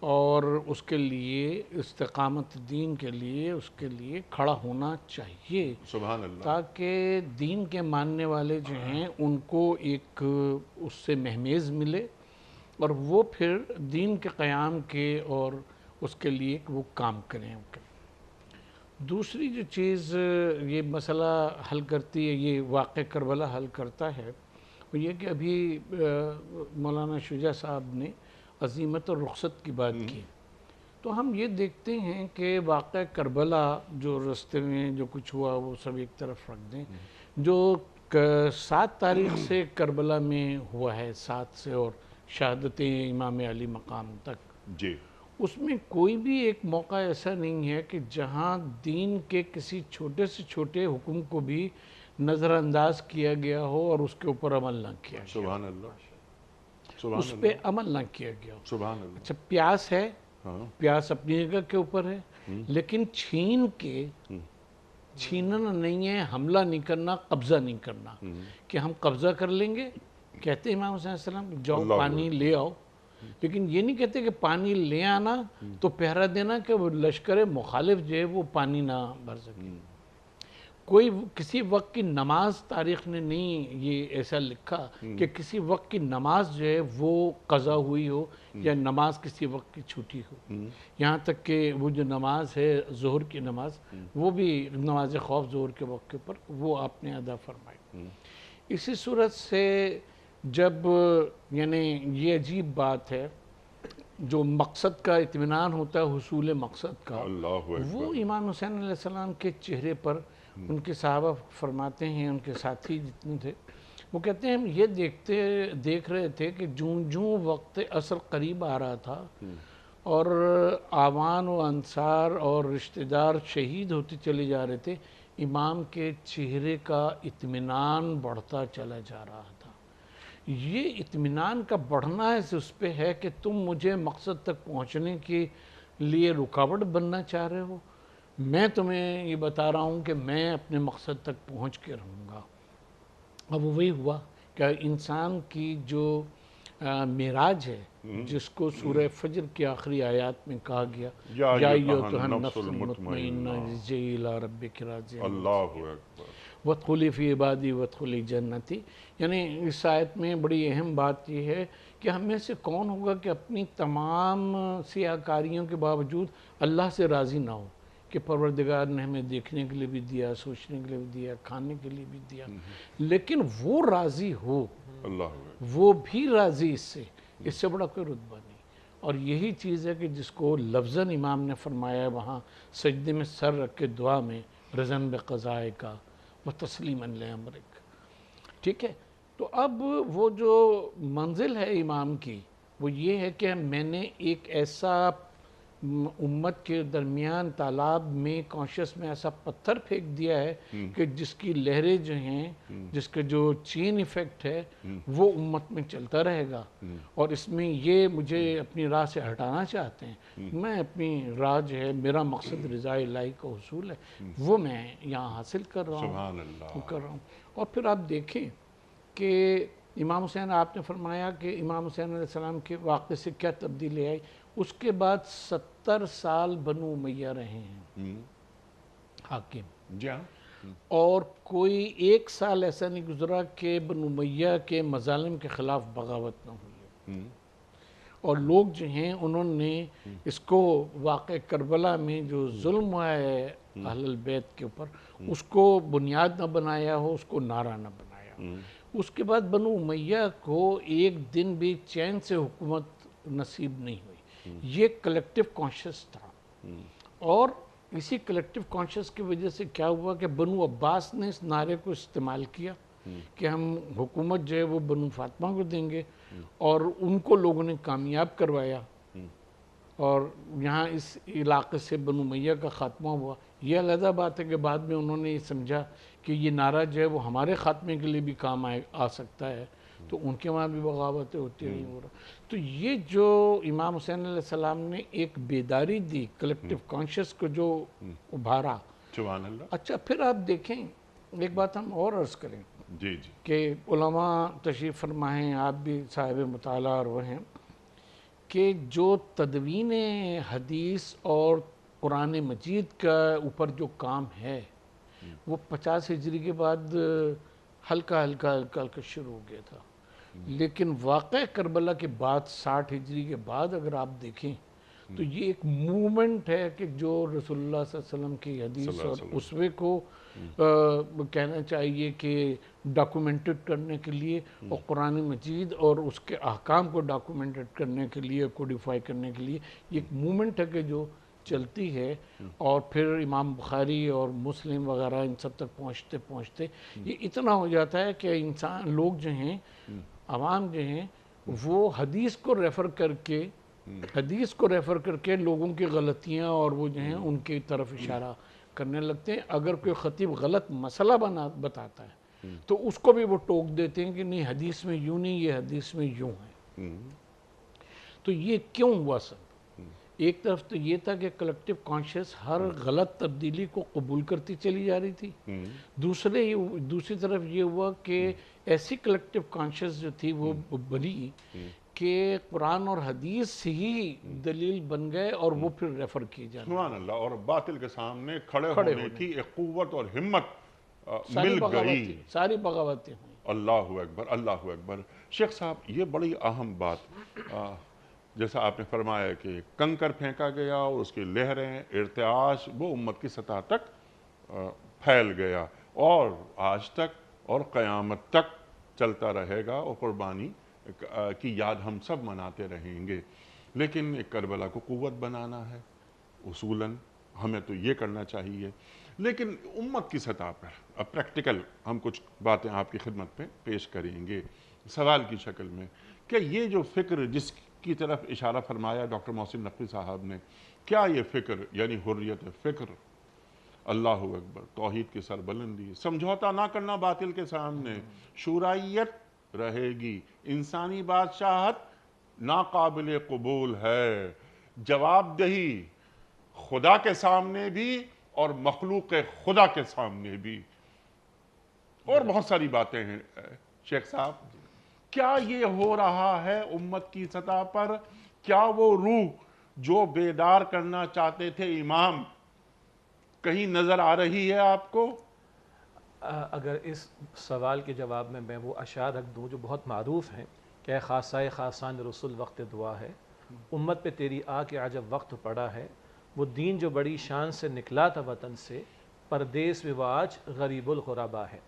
اور اس کے لیے استقامت دین کے لیے اس کے لیے کھڑا ہونا چاہیے، سبحان اللہ، تاکہ دین کے ماننے والے جو ہیں ان کو ایک اس سے مہمیز ملے اور وہ پھر دین کے قیام کے اور اس کے لیے وہ کام کریں۔ دوسری جو چیز یہ مسئلہ حل کرتی ہے، یہ واقع کربلا حل کرتا ہے، وہ یہ کہ ابھی مولانا شجاع صاحب نے عظیمت اور رخصت کی بات کی، تو ہم یہ دیکھتے ہیں کہ واقع کربلا جو راستے میں جو کچھ ہوا وہ سب ایک طرف رکھ دیں، جو 7 تاریخ سے کربلا میں ہوا ہے، 7 سے اور شہادت امام علی مقام تک، جی، اس میں کوئی بھی ایک موقع ایسا نہیں ہے کہ جہاں دین کے کسی چھوٹے سے چھوٹے حکم کو بھی نظر انداز کیا گیا ہو اور اس کے اوپر عمل نہ کیا گیا، سبحان اللہ، اس پہ عمل نہ کیا گیا ہو۔ سبحان اللہ۔ اچھا، پیاس ہے، پیاس اپنی جگہ کے اوپر ہے، لیکن چھین کے چھیننا نہیں ہے، حملہ نہیں کرنا، قبضہ نہیں کرنا کہ ہم قبضہ کر لیں گے۔ کہتے ہیں امام حسین علیہ السلام جاؤ پانی لے آؤ، لیکن یہ نہیں کہتے کہ پانی لے آنا تو پہرا دینا کہ وہ لشکر مخالف جو ہے وہ پانی نہ بھر سکے۔ کوئی کسی وقت کی نماز تاریخ نے نہیں یہ ایسا لکھا کہ کسی وقت کی نماز جو ہے وہ قضا ہوئی ہو یا نماز کسی وقت کی چھوٹی ہو. یہاں تک کہ وہ جو نماز ہے ظہر کی نماز وہ بھی نماز خوف ظہر کے وقت کے اوپر وہ آپ نے ادا فرمائی. اسی صورت سے جب یعنی یہ عجیب بات ہے جو مقصد کا اطمینان ہوتا ہے حصول مقصد کا وہ امام حسین علیہ السلام کے چہرے پر ان کے صحابہ فرماتے ہیں ان کے ساتھی جتنے تھے وہ کہتے ہیں ہم یہ دیکھ رہے تھے کہ جوں وقت عصر قریب آ رہا تھا اور آوان و انصار اور رشتہ دار شہید ہوتے چلے جا رہے تھے امام کے چہرے کا اطمینان بڑھتا چلا جا رہا تھا. یہ اطمینان کا بڑھنا اس پہ ہے کہ تم مجھے مقصد تک پہنچنے کے لیے رکاوٹ بننا چاہ رہے ہو. میں تمہیں یہ بتا رہا ہوں کہ میں اپنے مقصد تک پہنچ کے رہوں گا. اب وہی ہوا کہ انسان کی جو معراج ہے جس کو سورہ فجر کی آخری آیات میں کہا گیا یا ایھا النفس المطمئنہ ارجعی الی ربک راضیہ اللہ اکبر وادخلی فی عبادی وادخلی جنتی. یعنی اس آیت میں بڑی اہم بات یہ ہے کہ ہم میں سے کون ہوگا کہ اپنی تمام سیاکاریوں کے باوجود اللہ سے راضی نہ ہو کہ پروردگار نے ہمیں دیکھنے کے لیے بھی دیا سوچنے کے لیے بھی دیا کھانے کے لیے بھی دیا لیکن وہ راضی ہو وہ بھی راضی اس سے بڑا کوئی رتبہ نہیں. اور یہی چیز ہے کہ جس کو لفظاً امام نے فرمایا ہے وہاں سجدے میں سر رکھ کے دعا میں رضاً بقضائے کا و تسلیماً لامرک. ٹھیک ہے. تو اب وہ جو منزل ہے امام کی وہ یہ ہے کہ میں نے ایک ایسا امت کے درمیان تالاب میں کانشیس میں ایسا پتھر پھینک دیا ہے کہ جس کی لہریں جو ہیں جس کا جو چین ایفیکٹ ہے وہ امت میں چلتا رہے گا. اور اس میں یہ مجھے اپنی راہ سے ہٹانا چاہتے ہیں میں اپنی راہ جو ہے میرا مقصد رضا الہی کا حصول ہے وہ میں یہاں حاصل کر رہا ہوں. اور پھر آپ دیکھیں کہ امام حسین آپ نے فرمایا کہ امام حسین علیہ السلام کے واقعے سے کیا تبدیلی آئی. اس کے بعد 70 سال بنو امیہ رہے ہیں حاکم اور کوئی ایک سال ایسا نہیں گزرا کہ بنو امیہ کے مظالم کے خلاف بغاوت نہ ہوئی. اور لوگ جو ہیں انہوں نے اس کو واقع کربلا میں جو ظلم ہوا ہے اہل البیت کے اوپر اس کو بنیاد نہ بنایا ہو اس کو نعرہ نہ بنایا ہو. اس کے بعد بنو امیہ کو ایک دن بھی چین سے حکومت نصیب نہیں ہوئی. یہ کلیکٹیو کانشس تھا اور اسی کلیکٹیو کانشس کی وجہ سے کیا ہوا کہ بنو عباس نے اس نعرے کو استعمال کیا کہ ہم حکومت جو ہے وہ بنو فاطمہ کو دیں گے اور ان کو لوگوں نے کامیاب کروایا اور یہاں اس علاقے سے بنو امیہ کا خاتمہ ہوا. یہ علیحدہ بات ہے کہ بعد میں انہوں نے یہ سمجھا کہ یہ نعرہ جو ہے وہ ہمارے خاتمے کے لیے بھی کام آ سکتا ہے تو ان کے وہاں بھی بغاوتیں ہوتی رہی ہو رہا. تو یہ جو امام حسین علیہ السلام نے ایک بیداری دی کلیکٹیو کانشس کو جو ابھارا. اچھا پھر آپ دیکھیں ایک بات ہم اور عرض کریں کہ علماء تشریف فرمائیں آپ بھی صاحب مطالعہ اور وہ ہیں کہ جو تدوین حدیث اور قرآن مجید کا اوپر جو کام ہے وہ 50 ہجری کے بعد ہلکا شروع ہو گیا تھا لیکن واقع کربلا کے بعد 60 ہجری کے بعد اگر آپ دیکھیں تو یہ ایک موومنٹ ہے کہ جو رسول اللہ صلی اللہ علیہ وسلم کی حدیث اور اسوے کو کہنا چاہیے کہ ڈاکومنٹڈ کرنے کے لیے اور قرآن مجید اور اس کے احکام کو ڈاکومنٹڈ کرنے کے لیے کوڈیفائی کرنے کے لیے یہ ایک موومنٹ ہے کہ جو چلتی ہے اور پھر امام بخاری اور مسلم وغیرہ ان سب تک پہنچتے یہ اتنا ہو جاتا ہے کہ انسان لوگ جو ہیں عوام جو ہیں وہ حدیث کو ریفر کر کے لوگوں کی غلطیاں اور وہ جو ہیں ان کی طرف اشارہ کرنے لگتے ہیں. اگر کوئی خطیب غلط مسئلہ بتاتا ہے تو اس کو بھی وہ ٹوک دیتے ہیں کہ نہیں حدیث میں یوں نہیں یہ حدیث میں یوں ہے. تو یہ کیوں ہوا سب؟ ایک طرف تو یہ تھا کہ کلیکٹیو کانشس ہر غلط تبدیلی کو قبول کرتی چلی جا رہی تھی. دوسری طرف یہ ہوا کہ ایسی کلیکٹیو کانشس جو تھی وہ بنی کہ قرآن اور حدیث ہی دلیل بن گئے اور وہ پھر ریفر کی جانے. سبحان اللہ. اور باطل کے سامنے کھڑے ہونے کی ایک قوت اور ہمت مل گئی. ساری بغاوتیں ہوئی. اللہ اکبر، اللہ اکبر. شیخ صاحب یہ بڑی اہم بات، جیسا آپ نے فرمایا کہ کنکر پھینکا گیا اور اس کی لہریں ارتعاش وہ امت کی سطح تک پھیل گیا اور آج تک اور قیامت تک چلتا رہے گا اور قربانی کی یاد ہم سب مناتے رہیں گے. لیکن ایک کربلا کو قوت بنانا ہے اصولاً، ہمیں تو یہ کرنا چاہیے. لیکن امت کی سطح پر اب پریکٹیکل ہم کچھ باتیں آپ کی خدمت پہ پیش کریں گے سوال کی شکل میں کہ یہ جو فکر جس کی طرف اشارہ فرمایا ڈاکٹر محسن نقوی صاحب نے، کیا یہ فکر یعنی حریت فکر، اللہ اکبر، توحید کی سربلندی، سمجھوتا نہ کرنا باطل کے سامنے، شورائیت رہے گی، انسانی بادشاہت ناقابل قبول ہے، جواب دہی خدا کے سامنے بھی اور مخلوق خدا کے سامنے بھی، اور بہت ساری باتیں ہیں. شیخ صاحب کیا یہ ہو رہا ہے امت کی سطح پر؟ کیا وہ روح جو بیدار کرنا چاہتے تھے امام کہیں نظر آ رہی ہے آپ کو؟ اگر اس سوال کے جواب میں وہ اشعار رکھ دوں جو بہت معروف ہیں کہ اے خاصائے خاصان رسول وقت دعا ہے، امت پہ تیری آ کے عجب وقت پڑا ہے، وہ دین جو بڑی شان سے نکلا تھا وطن سے، پردیس میں وہ آج غریب الغربا ہے.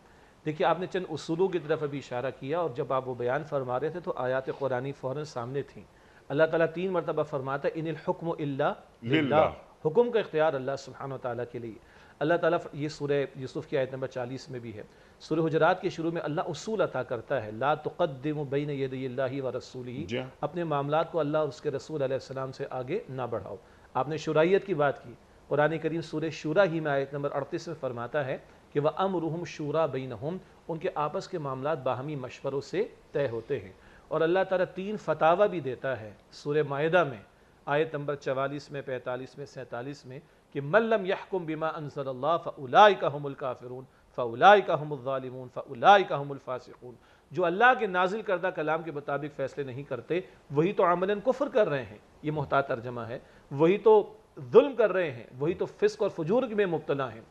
دیکھیے آپ نے چند اصولوں کی طرف ابھی اشارہ کیا اور جب آپ وہ بیان فرما رہے تھے تو آیات قرآنی فوراً سامنے تھیں. اللہ تعالیٰ 3 مرتبہ فرماتا ہے ان الحکم الا للہ، حکم کا اختیار اللہ سبحانہ وتعالیٰ کے لیے. اللہ تعالیٰ یہ سورہ یوسف کی آیت نمبر 40 میں بھی ہے. سورہ حجرات کے شروع میں اللہ اصول عطا کرتا ہے، لا تقدموا بین یدی اللہ ورسولہ، اپنے معاملات کو اللہ اور اس کے رسول علیہ السلام سے آگے نہ بڑھاؤ. آپ نے شورائیت کی بات کی، قرآن کریم سورہ شورا ہی میں آیت نمبر 38 میں فرماتا ہے کہ وَأَمْرُهُمْ شُورَى بَيْنَهُمْ، ان کے آپس کے معاملات باہمی مشوروں سے طے ہوتے ہیں. اور اللہ تعالیٰ 3 فتاوی بھی دیتا ہے سورہ مائدہ میں آیت نمبر 44 میں، 45 میں، 47 میں کہ مَن لَّمْ يَحْكُمْ بِمَا أَنزَلَ اللَّهُ فَأُولَٰئِكَ هُمُ الْكَافِرُونَ فَأُولَٰئِكَ هُمُ الظَّالِمُونَ فَأُولَٰئِكَ هُمُ الْفَاسِقُونَ. جو اللہ کے نازل کردہ کلام کے مطابق فیصلے نہیں کرتے وہی تو عملاً کفر کر رہے ہیں، یہ محتاط ترجمہ ہے، وہی تو ظلم کر رہے ہیں، وہی تو فسق اور فجور میں مبتلا ہیں.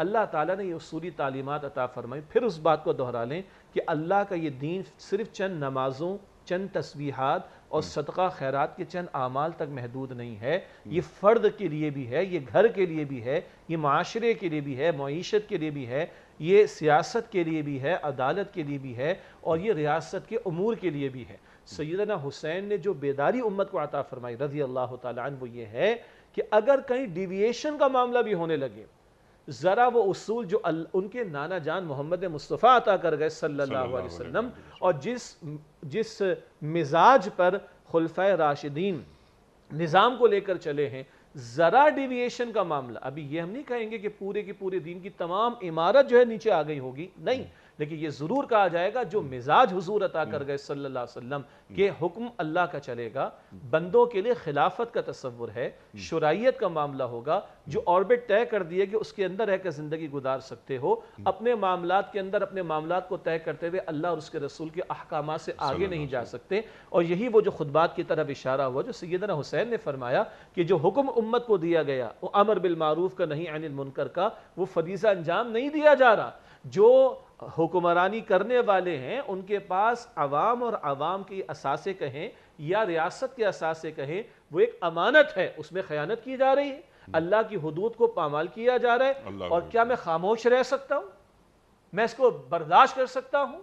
اللہ تعالیٰ نے یہ اصولی تعلیمات عطا فرمائی. پھر اس بات کو دہرا لیں کہ اللہ کا یہ دین صرف چند نمازوں، چند تسبیحات اور صدقہ خیرات کے چند اعمال تک محدود نہیں ہے. یہ فرد کے لیے بھی ہے، یہ گھر کے لیے بھی ہے، یہ معاشرے کے لیے بھی ہے، معیشت کے لیے بھی ہے، یہ سیاست کے لیے بھی ہے، عدالت کے لیے بھی ہے، اور یہ ریاست کے امور کے لیے بھی ہے. سیدنا حسین نے جو بیداری امت کو عطا فرمائی رضی اللہ تعالیٰ عنہ وہ یہ ہے کہ اگر کہیں ڈیویشن کا معاملہ بھی ہونے لگے، ذرا وہ اصول جو ان کے نانا جان محمد مصطفیٰ عطا کر گئے صلی اللہ علیہ وسلم، اور جس مزاج پر خلفائے راشدین نظام کو لے کر چلے ہیں، ذرا ڈیویشن کا معاملہ، ابھی یہ ہم نہیں کہیں گے کہ پورے کی پورے دین کی تمام عمارت جو ہے نیچے آ گئی ہوگی، نہیں، لیکن یہ ضرور کہا جائے گا جو مزاج حضور عطا کر گئے صلی اللہ علیہ وسلم کہ حکم اللہ کا چلے گا، بندوں کے لیے خلافت کا تصور ہے، شرعیت کا معاملہ ہوگا، جو آربٹ طے کر دیے کہ اس کے اندر رہ کر زندگی گزار سکتے ہو، اپنے معاملات کے اندر اپنے معاملات کو طے کرتے ہوئے اللہ اور اس کے رسول کے احکامات سے آگے نہیں جا سکتے. اور یہی وہ جو خطبات کی طرف اشارہ ہوا جو سیدنا حسین نے فرمایا کہ جو حکم امت کو دیا گیا وہ امر بالمعروف کا نہیں عن المنکر کا، وہ فریضہ انجام نہیں دیا جا رہا. جو حکمرانی کرنے والے ہیں ان کے پاس عوام اور عوام کی اثاثے کہیں یا ریاست کے اثاثے کہیں، وہ ایک امانت ہے، اس میں خیانت کی جا رہی ہے، اللہ کی حدود کو پامال کیا جا رہا ہے. اور کیا میں خاموش رہ سکتا ہوں؟ میں اس کو برداشت کر سکتا ہوں؟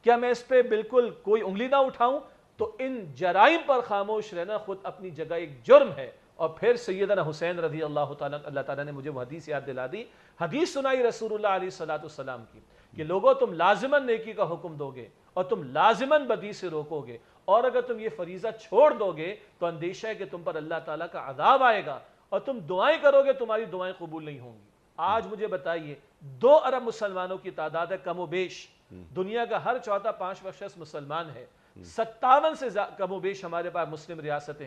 کیا میں اس پہ بالکل کوئی انگلی نہ اٹھاؤں؟ تو ان جرائم پر خاموش رہنا خود اپنی جگہ ایک جرم ہے. اور پھر سیدنا حسین رضی اللہ تعالیٰ نے مجھے وہ حدیث یاد دلا دی، حدیث سنائی رسول اللہ علیہ السلام کی کہ لوگوں تم لازماً نیکی کا حکم دو گے اور تم لازماً بدی سے روکو گے، اور اگر تم یہ فریضہ چھوڑ دو گے تو اندیشہ ہے کہ تم پر اللہ تعالیٰ کا عذاب آئے گا، اور تم دعائیں کرو گے تمہاری دعائیں قبول نہیں ہوں گی. آج مجھے بتائیے 2 ارب مسلمانوں کی تعداد ہے کم و بیش، دنیا کا ہر چوتھا 5واں شخص مسلمان ہے، 57 سے کم و بیش ہمارے پاس مسلم ریاستیں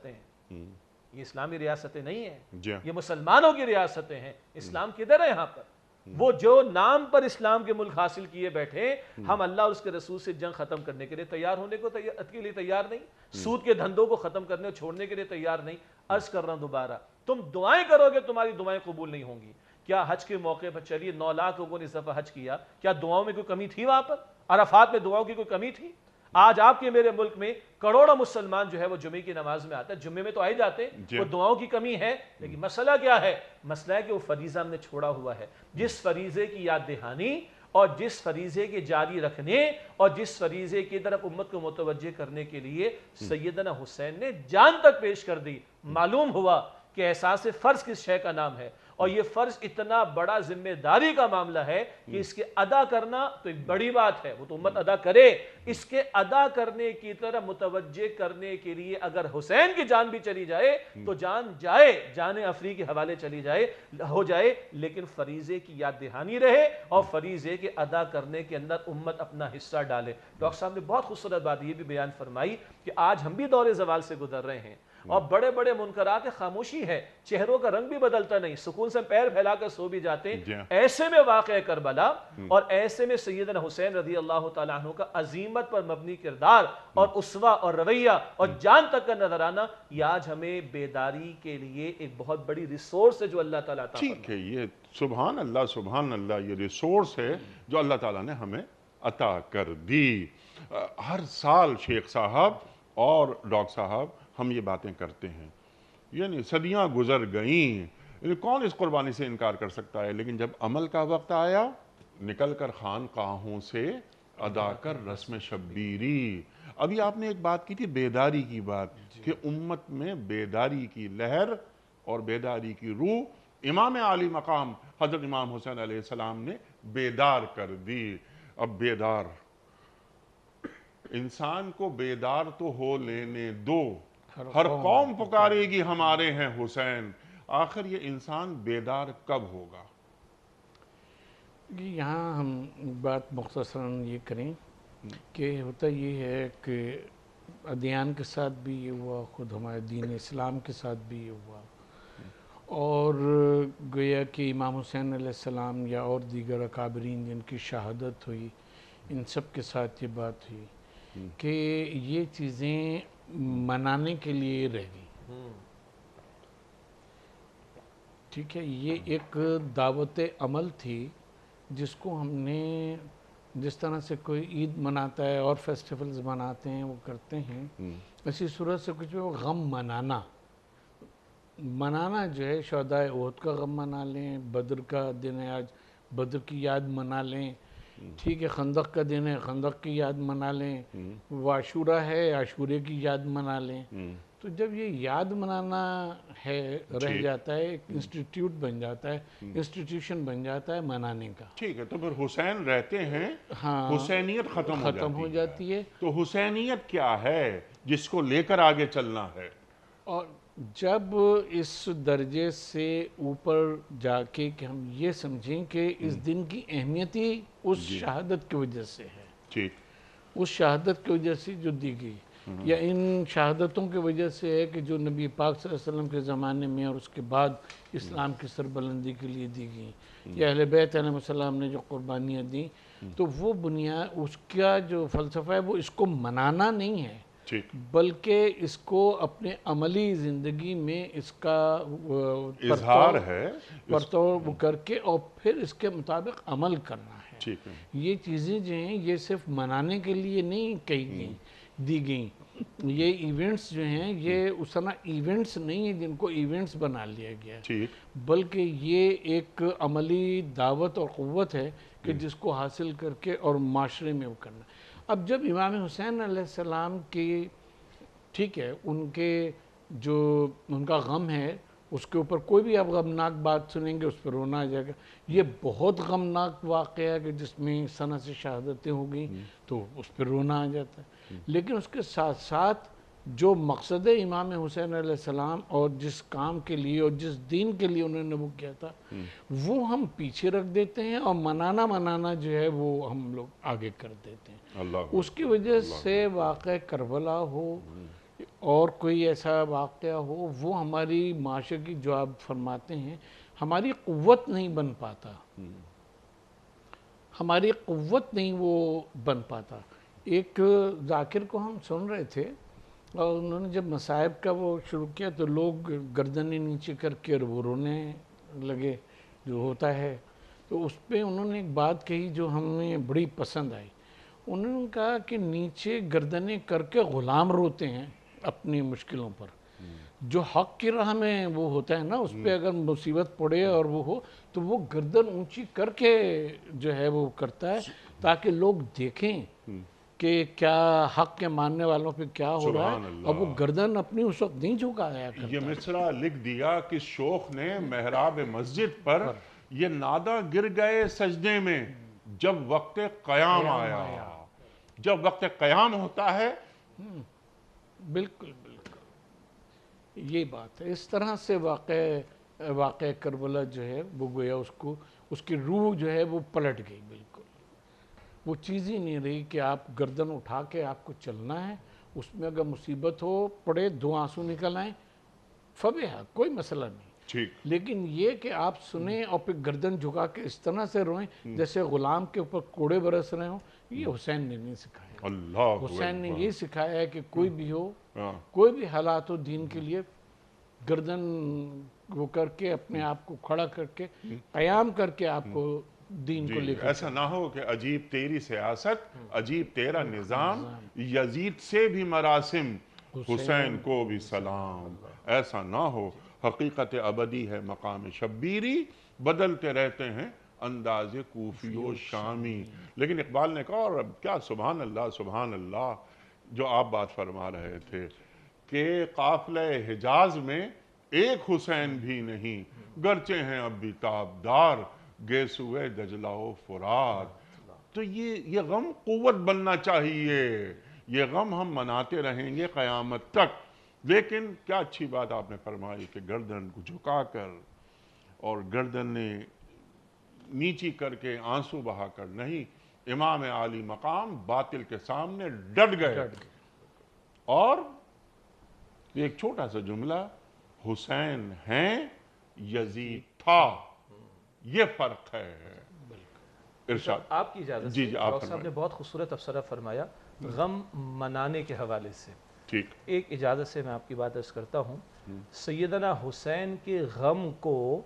ہیں. یہ اسلامی ریاستیں نہیں ہیں، یہ مسلمانوں کی ریاستیں ہیں. اسلام کدھر ہے یہاں پر؟ وہ جو نام پر اسلام کے ملک حاصل کیے بیٹھے، ہم اللہ اور اس کے رسول سے جنگ ختم کرنے کے لیے تیار ہونے کے لیے تیار نہیں، سود کے دھندوں کو ختم کرنے اور چھوڑنے کے لیے تیار نہیں. عرض کر رہا ہوں دوبارہ، تم دعائیں کرو گے تمہاری دعائیں قبول نہیں ہوں گی، کیا حج کے موقع پر چلیے 9 لاکھ لوگوں نے اس دفعہ حج کیا، کیا دعاؤں میں کوئی کمی تھی وہاں پر؟ عرفات میں دعاؤں کی کوئی کمی تھی؟ آج آپ کے میرے ملک میں کروڑوں مسلمان جو ہے وہ جمعے کی نماز میں آتا ہے، جمعے میں تو آئے جاتے ہیں، وہ دعاؤں کی کمی ہے، لیکن مسئلہ کیا ہے؟ مسئلہ ہے کہ وہ فریضہ ہم نے چھوڑا ہوا ہے، جس فریضے کی یاد دہانی اور جس فریضے کے جاری رکھنے اور جس فریضے کی طرف امت کو متوجہ کرنے کے لیے سیدنا حسین نے جان تک پیش کر دی، معلوم ہوا کہ احساس فرض کس شے کا نام ہے، اور یہ فرض اتنا بڑا ذمہ داری کا معاملہ ہے کہ اس کے ادا کرنا تو ایک بڑی بات ہے، وہ تو امت ادا کرے، اس کے ادا کرنے کی طرف متوجہ کرنے کے لیے اگر حسین کی جان بھی چلی جائے تو جان جائے، جان افری کے حوالے چلی جائے ہو جائے، لیکن فریضے کی یاد دہانی رہے اور فریضے کے ادا کرنے کے اندر امت اپنا حصہ ڈالے۔ ڈاکٹر صاحب نے بہت خوبصورت بات یہ بھی بیان فرمائی کہ آج ہم بھی دور زوال سے گزر رہے ہیں اور بڑے بڑے منکرات خاموشی ہے، چہروں کا رنگ بھی بدلتا نہیں، سکون سے پیر پھیلا کر سو بھی جاتے ہیں۔ ایسے میں واقعہ کربلا اور ایسے میں سیدنا حسین رضی اللہ تعالیٰ عنہ کا عظیمت پر مبنی کردار اور اسوہ اور رویہ اور جان تک کا نظرانہ، یہ آج ہمیں بیداری کے لیے ایک بہت بڑی ریسورس ہے جو اللہ تعالیٰ عطا فرمایا۔ ٹھیک ہے، یہ سبحان اللہ یہ ریسورس ہے جو اللہ تعالیٰ نے ہمیں عطا کر دی۔ ہر سال شیخ صاحب اور ڈاکٹر صاحب ہم یہ باتیں کرتے ہیں، یعنی صدیاں گزر گئیں، یعنی کون اس قربانی سے انکار کر سکتا ہے، لیکن جب عمل کا وقت آیا نکل کر خانقاہوں سے ادا کر رسم شبیری۔ ابھی آپ نے ایک بات کی تھی بیداری کی بات، کہ امت میں بیداری کی لہر اور بیداری کی روح امام عالی مقام حضرت امام حسین علیہ السلام نے بیدار کر دی۔ اب بیدار انسان کو بیدار تو ہو لینے دو، ہر قوم پکارے گی ہمارے ہیں حسین، آخر یہ انسان بیدار کب ہوگا؟ یہاں ہم بات مختصراً یہ کریں کہ ہوتا یہ ہے کہ ادیان کے ساتھ بھی یہ ہوا، خود ہمارے دین اسلام کے ساتھ بھی یہ ہوا، اور گویا کہ امام حسین علیہ السلام یا اور دیگر اکابرین جن کی شہادت ہوئی، ان سب کے ساتھ یہ بات ہوئی کہ یہ چیزیں منانے کے لیے رہ گئی۔ ٹھیک ہے، یہ ایک دعوت عمل تھی جس کو ہم نے جس طرح سے کوئی عید مناتا ہے اور فیسٹیولز مناتے ہیں وہ کرتے ہیں، اسی صورت سے کچھ غم منانا جو ہے، شہدائے احد کا غم منا لیں، بدر کا دن ہے آج بدر کی یاد منا لیں، ٹھیک ہے، خندق کا دن ہے خندق کی یاد منا لیں، عاشورہ ہے عاشورے کی یاد منا لیں۔ تو جب یہ یاد منانا ہے رہ جاتا ہے، ایک انسٹیٹیوٹ بن جاتا ہے، انسٹیٹیوشن بن جاتا ہے منانے کا۔ ٹھیک ہے، تو پھر حسین رہتے ہیں، حسینیت ختم ہو جاتی ہے۔ تو حسینیت کیا ہے جس کو لے کر آگے چلنا ہے؟ اور جب اس درجے سے اوپر جا کے کہ ہم یہ سمجھیں کہ اس دن کی اہمیت ہی اس شہادت کی وجہ سے ہے، ٹھیک، اس شہادت کی وجہ سے جو دی گئی، یا ان شہادتوں کی وجہ سے ہے کہ جو نبی پاک صلی اللہ علیہ وسلم کے زمانے میں اور اس کے بعد اسلام کی سربلندی کے لیے دی گئی، یا اہل بیت علیہ السلام نے جو قربانیاں دیں، تو وہ بنیاد اس کا جو فلسفہ ہے وہ اس کو منانا نہیں ہے، بلکہ اس کو اپنے عملی زندگی میں اس کا اظہار ہے، پرتو کر کے اور پھر اس کے مطابق عمل کرنا ہے۔ یہ چیزیں جو ہیں یہ صرف منانے کے لیے نہیں کہی گئیں، دی گئیں، یہ ایونٹس جو ہیں یہ اس طرح ایونٹس نہیں ہیں جن کو ایونٹس بنا لیا گیا، بلکہ یہ ایک عملی دعوت اور قوت ہے کہ جس کو حاصل کر کے اور معاشرے میں وہ کرنا۔ اب جب امام حسین علیہ السلام کی ٹھیک ہے ان کے جو ان کا غم ہے اس کے اوپر کوئی بھی آپ غمناک بات سنیں گے اس پر رونا آ جائے گا، یہ بہت غمناک واقعہ ہے کہ جس میں سنہ سے شہادتیں ہو گئیں تو اس پر رونا آ جاتا ہے، لیکن اس کے ساتھ ساتھ جو مقصد امام حسین علیہ السلام اور جس کام کے لیے اور جس دین کے لیے انہوں نے وہ کیا تھا وہ ہم پیچھے رکھ دیتے ہیں اور منانا جو ہے وہ ہم لوگ آگے کر دیتے ہیں۔ اس کی وجہ سے واقعہ کربلا ہو اور کوئی ایسا واقعہ ہو وہ ہماری معاشرے کی جو آپ فرماتے ہیں ہماری قوت نہیں بن پاتا، ہماری قوت نہیں وہ بن پاتا۔ ایک ذاکر کو ہم سن رہے تھے اور انہوں نے جب مصائب کا وہ شروع کیا تو لوگ گردنیں نیچے کر کے وہ رونے لگے، جو ہوتا ہے، تو اس پہ انہوں نے ایک بات کہی جو ہمیں بڑی پسند آئی. انہوں نے کہا کہ نیچے گردنیں کر کے غلام روتے ہیں اپنی مشکلوں پر. جو حق کی راہ میں وہ ہوتا ہے نا، اس پہ اگر مصیبت پڑے اور وہ ہو تو وہ گردن اونچی کر کے جو ہے وہ کرتا ہے تاکہ لوگ دیکھیں کہ کیا حق کے ماننے والوں پہ کیا ہو رہا سبحان ہے. اللہ. اور وہ گردن اپنی اس وقت نہیں جھکایا کرتا. یہ مصرع لکھ دیا کہ شوخ نے محراب مسجد پر یہ نادا گر گئے سجدے میں جب وقت قیام آیا. جب وقت قیام ہوتا ہے. بالکل بالکل یہ بات ہے. اس طرح سے واقع کربلا جو ہے وہ گویا اس کی روح جو ہے وہ پلٹ گئی. بالکل وہ چیز ہی نہیں رہی کہ آپ گردن اٹھا کے آپ کو چلنا ہے. اس میں اگر مصیبت ہو پڑے 2 آنسو نکل آئیں فبیہا، کوئی مسئلہ نہیں. ٹھیک. لیکن یہ کہ آپ سنیں اور پھر گردن جھکا کے اس طرح سے روئیں جیسے غلام کے اوپر کوڑے برس رہے ہوں، یہ حسین نے نہیں سکھایا. اللہ حسین نے یہ سکھایا ہے کہ کوئی بھی ہو، ہاں. کوئی بھی حالات ہو، دین کے لیے گردن وہ کر کے اپنے آپ کو کھڑا کر کے قیام کر کے آپ کو دین کو لے کر. ایسا نہ ہو کہ عجیب تیری سیاست، عجیب تیرا نظام، یزید سے بھی مراسم، حسین کو بھی سلام. ایسا نہ ہو. حقیقت ابدی ہے مقام شبیری، بدلتے رہتے ہیں انداز کوفی و شامی. لیکن اقبال نے کہا، اور کیا سبحان اللہ سبحان اللہ جو آپ بات فرما رہے تھے کہ قافلہ حجاز میں ایک حسین بھی نہیں، گرچہ ہیں اب بھی تابدار گیسوئے دجلہ و فرات. تو یہ غم قوت بننا چاہیے. یہ غم ہم مناتے رہیں گے قیامت تک. لیکن کیا اچھی بات آپ نے فرمائی کہ گردن کو جھکا کر اور گردن نیچی کر کے آنسو بہا کر نہیں. امام عالی مقام باطل کے سامنے ڈٹ گئے. اور ایک چھوٹا سا جملہ، حسین ہیں یزید تھا، یہ فرق ہے. ارشاد. آپ کی اجازت جی سے جی آپ ڈاکٹر صاحب نے بہت خوبصورت تبصرہ فرمایا غم منانے کے حوالے سے. ٹھیک. ایک اجازت سے میں آپ کی بات عرض کرتا ہوں. سیدنا حسین کے غم کو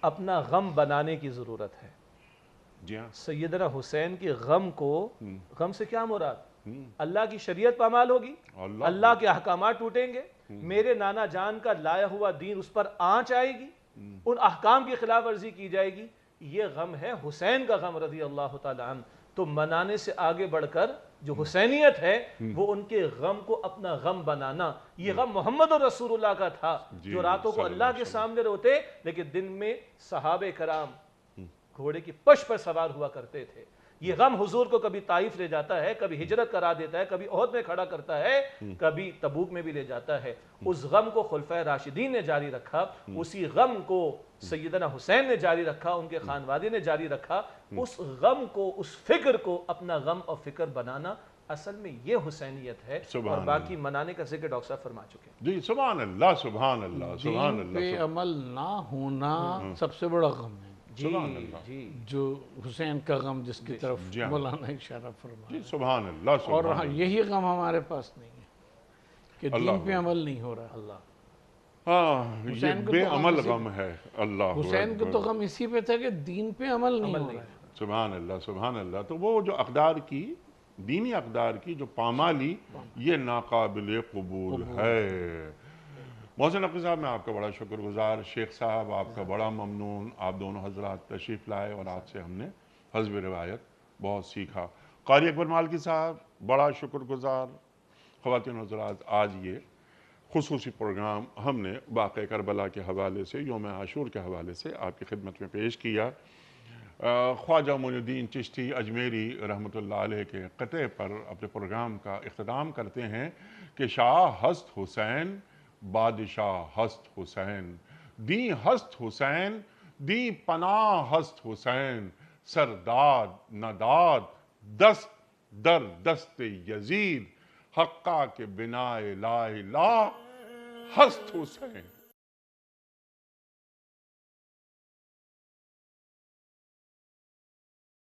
اپنا غم بنانے کی ضرورت ہے. جی ہاں. سیدنا حسین کے غم کو، غم سے کیا مراد؟ اللہ کی شریعت پامال ہوگی، اللہ کے احکامات ٹوٹیں گے، میرے نانا جان کا لایا ہوا دین اس پر آنچ آئے گی، ان احکام کی خلاف ورزی کی جائے گی. یہ غم ہے حسین کا غم رضی اللہ تعالی عنہ. تو منانے سے آگے بڑھ کر جو حسینیت ہے وہ ان کے غم کو اپنا غم بنانا. یہ غم محمد رسول اللہ کا تھا جو راتوں کو اللہ کے سامنے روتے لیکن دن میں صحابہ کرام گھوڑے کی پشت پر سوار ہوا کرتے تھے. یہ غم حضور کو کبھی طائف لے جاتا ہے، کبھی ہجرت کرا دیتا ہے، کبھی احد میں کھڑا کرتا ہے، کبھی تبوک میں بھی لے جاتا ہے. اس غم کو خلفائے راشدین نے جاری رکھا، اسی غم کو سیدنا حسین نے جاری رکھا، ان کے خانوادے نے جاری رکھا. اس غم کو، اس فکر کو اپنا غم اور فکر بنانا، اصل میں یہ حسینیت ہے. اور باقی منانے کا ذکر ڈاکٹر صاحب فرما چکے ہیں. جی سبحان اللہ سبحان اللہ سبحان دین اللہ. پہ عمل نہ ہونا سب سے بڑا غم ہے. سبحان اللہ. جی جو حسین کا غم جس کی طرف مولانا اشارہ فرمایا. جی سبحان اللہ اور سبحان اللہ. یہی غم ہمارے پاس نہیں ہے کہ دین پہ عمل نہیں ہو رہا. اللہ ہاں یہ بے عمل غم ہے. اللہ حسین کو تو غم اسی پہ تھا کہ دین پہ عمل نہیں ہو رہا ہے. سبحان اللہ سبحان اللہ. تو وہ جو اقدار کی، دینی اقدار کی جو پامالی، یہ ناقابل قبول ہے. محسن نقوی صاحب میں آپ کا بڑا شکر گزار. شیخ صاحب آپ کا بڑا ممنون. آپ دونوں حضرات تشریف لائے اور آپ سے ہم نے حسب روایت بہت سیکھا. قاری اکبر مالکی صاحب بڑا شکر گزار. خواتین حضرات، آج یہ خصوصی پروگرام ہم نے واقعہ کربلا کے حوالے سے، یوم عاشور کے حوالے سے آپ کی خدمت میں پیش کیا. خواجہ معین الدین چشتی اجمیری رحمۃ اللہ علیہ کے قطعے پر اپنے پروگرام کا اختتام کرتے ہیں کہ شاہ ہست حسین، بادشاہ ہست حسین، دی ہست حسین، دی پناہ ہست حسین، سرداد نداد دست در دست یزید، حقہ کے بنا لا الہ ہست حسین.